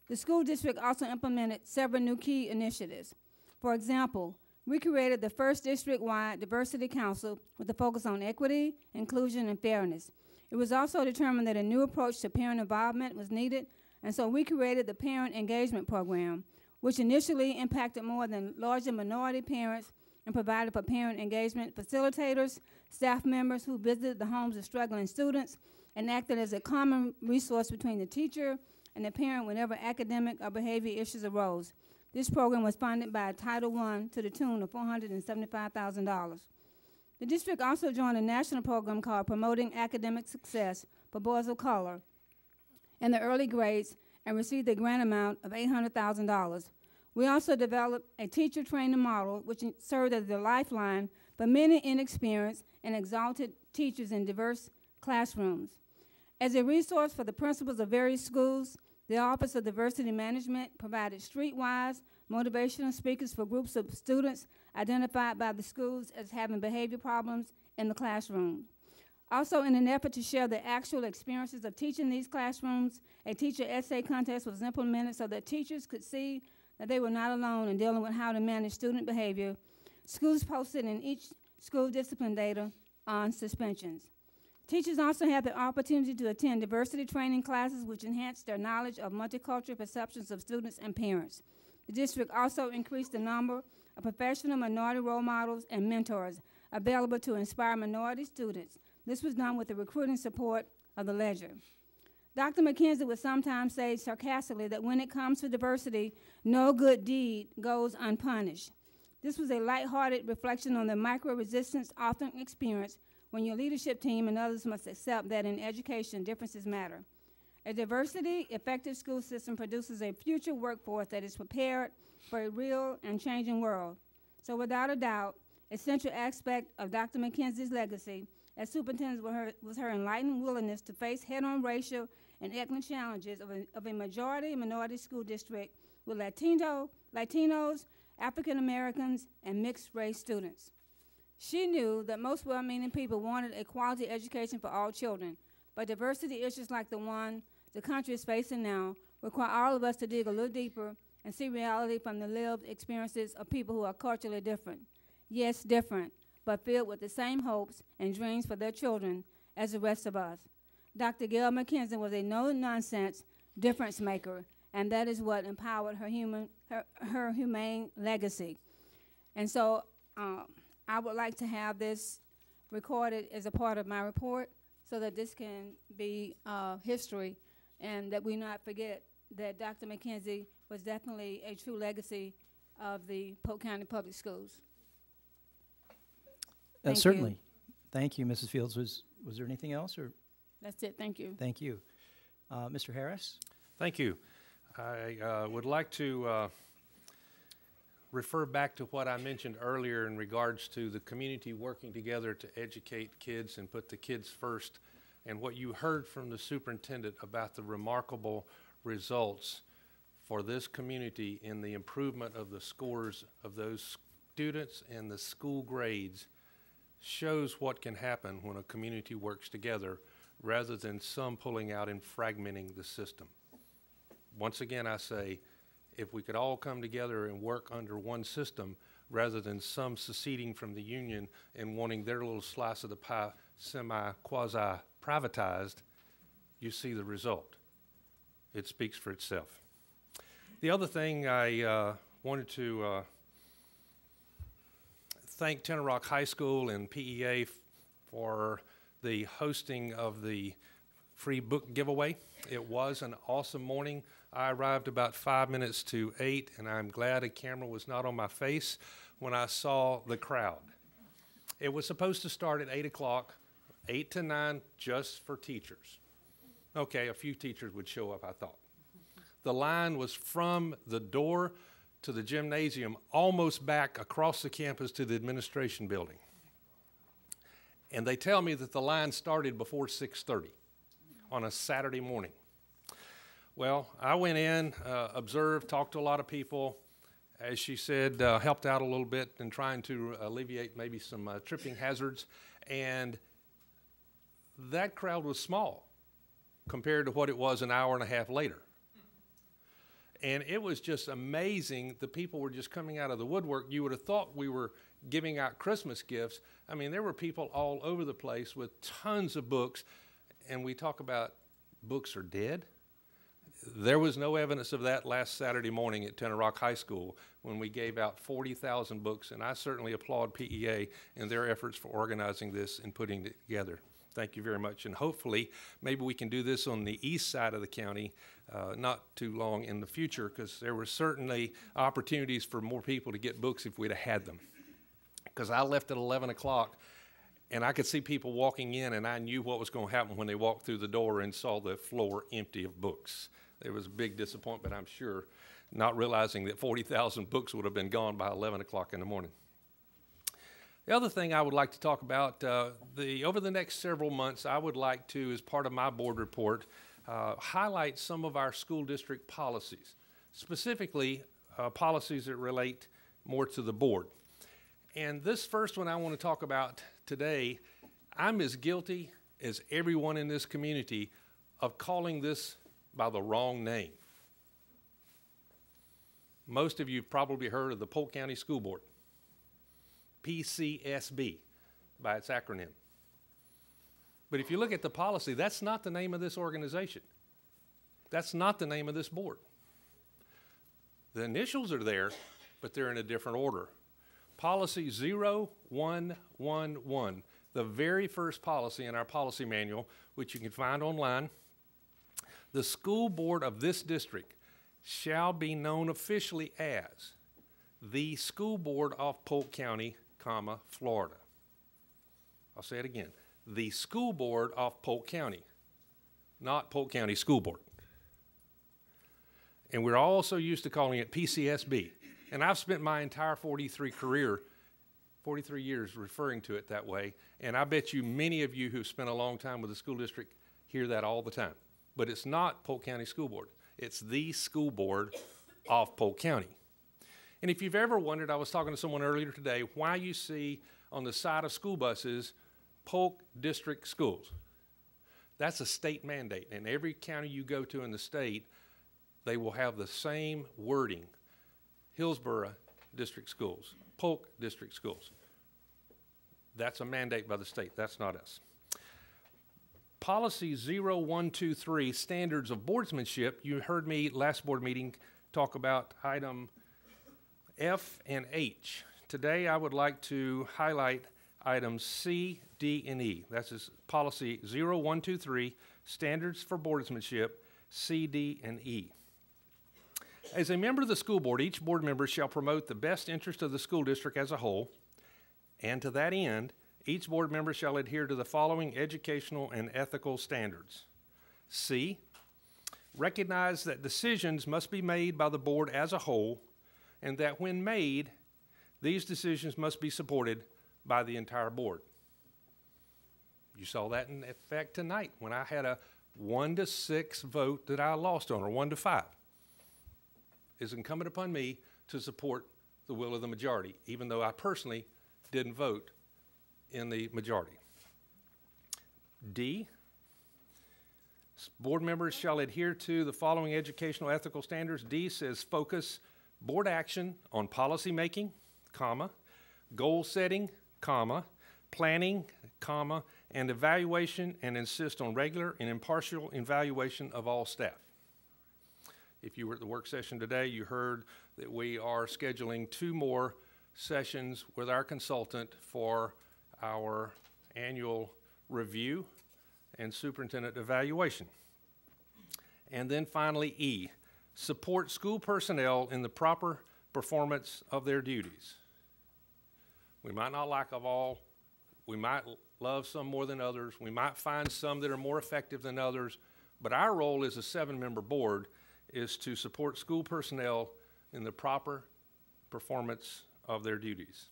The school district also implemented several new key initiatives. For example, we created the first district-wide diversity council with a focus on equity, inclusion, and fairness. It was also determined that a new approach to parent involvement was needed, and so we created the Parent Engagement Program, which initially impacted more than larger minority parents and provided for parent engagement facilitators, staff members who visited the homes of struggling students, and acted as a common resource between the teacher and the parent whenever academic or behavior issues arose. This program was funded by Title I to the tune of $475,000. The district also joined a national program called Promoting Academic Success for Boys of Color in the early grades and received a grant amount of $800,000. We also developed a teacher training model which served as the lifeline for many inexperienced and exalted teachers in diverse classrooms. As a resource for the principals of various schools, the Office of Diversity Management provided streetwise motivational speakers for groups of students identified by the schools as having behavior problems in the classroom. Also, in an effort to share the actual experiences of teaching these classrooms, a teacher essay contest was implemented so that teachers could see that they were not alone in dealing with how to manage student behavior. Schools posted in each school discipline data on suspensions. Teachers also had the opportunity to attend diversity training classes which enhanced their knowledge of multicultural perceptions of students and parents. The district also increased the number of professional minority role models and mentors available to inspire minority students. This was done with the recruiting support of the Ledger. Dr. McKenzie would sometimes say sarcastically that when it comes to diversity, no good deed goes unpunished. This was a lighthearted reflection on the micro-resistance often experienced when your leadership team and others must accept that in education, differences matter. A diversity, effective school system produces a future workforce that is prepared for a real and changing world. So without a doubt, a central aspect of Dr. McKenzie's legacy as superintendent was her enlightened willingness to face head-on racial and ethnic challenges of a majority minority school district with Latinos, African Americans, and mixed-race students. She knew that most well-meaning people wanted a quality education for all children, but diversity issues like the one the country is facing now require all of us to dig a little deeper and see reality from the lived experiences of people who are culturally different. Yes, different, but filled with the same hopes and dreams for their children as the rest of us. Dr. Gail McKenzie was a no-nonsense difference maker, and that is what empowered her humane legacy. And so I would like to have this recorded as a part of my report so that this can be history and that we not forget that Dr. McKenzie was definitely a true legacy of the Polk County Public Schools. Certainly. Thank you, Mrs. Fields. Was there anything else? Or? That's it. Thank you. Thank you. Mr. Harris? Thank you. I would like to refer back to what I mentioned earlier in regards to the community working together to educate kids and put the kids first, and what you heard from the superintendent about the remarkable results for this community in the improvement of the scores of those students and the school grades shows what can happen when a community works together rather than some pulling out and fragmenting the system. Once again, I say, if we could all come together and work under one system rather than some seceding from the union and wanting their little slice of the pie semi-quasi-privatized, you see the result. It speaks for itself. The other thing I wanted to thank Tenor Rock High School and PEA for the hosting of the free book giveaway. It was an awesome morning. I arrived about 5 minutes to 8, and I'm glad a camera was not on my face when I saw the crowd. It was supposed to start at 8 o'clock, 8 to 9, just for teachers. Okay, a few teachers would show up, I thought. The line was from the door to the gymnasium, almost back across the campus to the administration building. And they tell me that the line started before 6:30 on a Saturday morning. Well, I went in, observed, talked to a lot of people. As she said, helped out a little bit in trying to alleviate maybe some tripping hazards. And that crowd was small compared to what it was an hour and a half later. And it was just amazing. The people were just coming out of the woodwork. You would have thought we were giving out Christmas gifts. I mean, there were people all over the place with tons of books. And we talk about books are dead. There was no evidence of that last Saturday morning at Tenor Rock High School when we gave out 40,000 books, and I certainly applaud PEA and their efforts for organizing this and putting it together. Thank you very much, and hopefully maybe we can do this on the east side of the county not too long in the future, because there were certainly opportunities for more people to get books if we'd have had them. Because I left at 11 o'clock, and I could see people walking in, and I knew what was going to happen when they walked through the door and saw the floor empty of books. There was a big disappointment, I'm sure, not realizing that 40,000 books would have been gone by 11 o'clock in the morning. The other thing I would like to talk about, over the next several months, I would like to, as part of my board report, highlight some of our school district policies, specifically policies that relate more to the board. And this first one I want to talk about today, I'm as guilty as everyone in this community of calling this by the wrong name. Most of you have probably heard of the Polk County School Board, PCSB by its acronym. But if you look at the policy, that's not the name of this organization. That's not the name of this board. The initials are there, but they're in a different order. Policy 0111, the very first policy in our policy manual, which you can find online. The school board of this district shall be known officially as the School Board of Polk County, Florida. I'll say it again. The School Board of Polk County, not Polk County School Board. And we're also used to calling it PCSB. And I've spent my entire 43 years referring to it that way. And I bet you many of you who've spent a long time with the school district hear that all the time. But it's not Polk County School Board. It's the School Board of Polk County. And if you've ever wondered, I was talking to someone earlier today, why you see on the side of school buses, Polk District Schools. That's a state mandate. And every county you go to in the state, they will have the same wording. Hillsborough District Schools, Polk District Schools. That's a mandate by the state. That's not us. Policy 0123, Standards of Boardsmanship. You heard me last board meeting talk about item F and H. Today I would like to highlight items C, D, and E. That's policy 0123, Standards for Boardsmanship, C, D, and E. As a member of the school board, each board member shall promote the best interest of the school district as a whole, and to that end, each board member shall adhere to the following educational and ethical standards. C, recognize that decisions must be made by the board as a whole, and that when made, these decisions must be supported by the entire board. You saw that in effect tonight when I had a 1-6 vote that I lost on, or 1-5. It's incumbent upon me to support the will of the majority, even though I personally didn't vote in the majority. D, board members shall adhere to the following educational ethical standards. D says focus board action on policy making, comma, goal setting, comma, planning, comma, and evaluation, and insist on regular and impartial evaluation of all staff. If you were at the work session today, you heard that we are scheduling 2 more sessions with our consultant for our annual review and superintendent evaluation. And then finally, E, support school personnel in the proper performance of their duties. We might not like them all. We might love some more than others. We might find some that are more effective than others. But our role as a 7-member board is to support school personnel in the proper performance of their duties.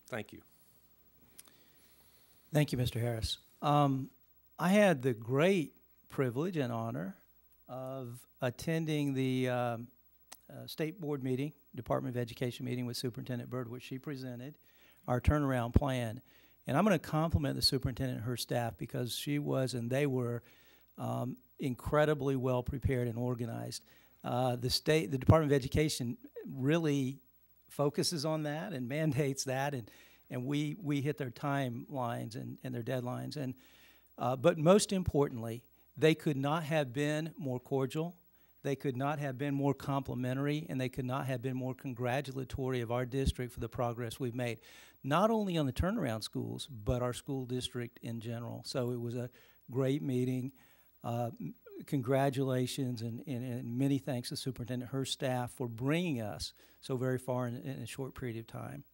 Thank you. Thank you, Mr. Harris. I had the great privilege and honor of attending the state board meeting, Department of Education meeting with Superintendent Byrd, which she presented our turnaround plan. And I'm going to compliment the superintendent and her staff because she was and they were incredibly well prepared and organized. The Department of Education really focuses on that and mandates that, and we hit their timelines and their deadlines. And but most importantly, They could not have been more cordial. They could not have been more complimentary, and they could not have been more congratulatory of our district for the progress we've made, not only on the turnaround schools, but our school district in general. So it was a great meeting. Congratulations and many thanks to the superintendent, her staff, for bringing us so very far in a short period of time.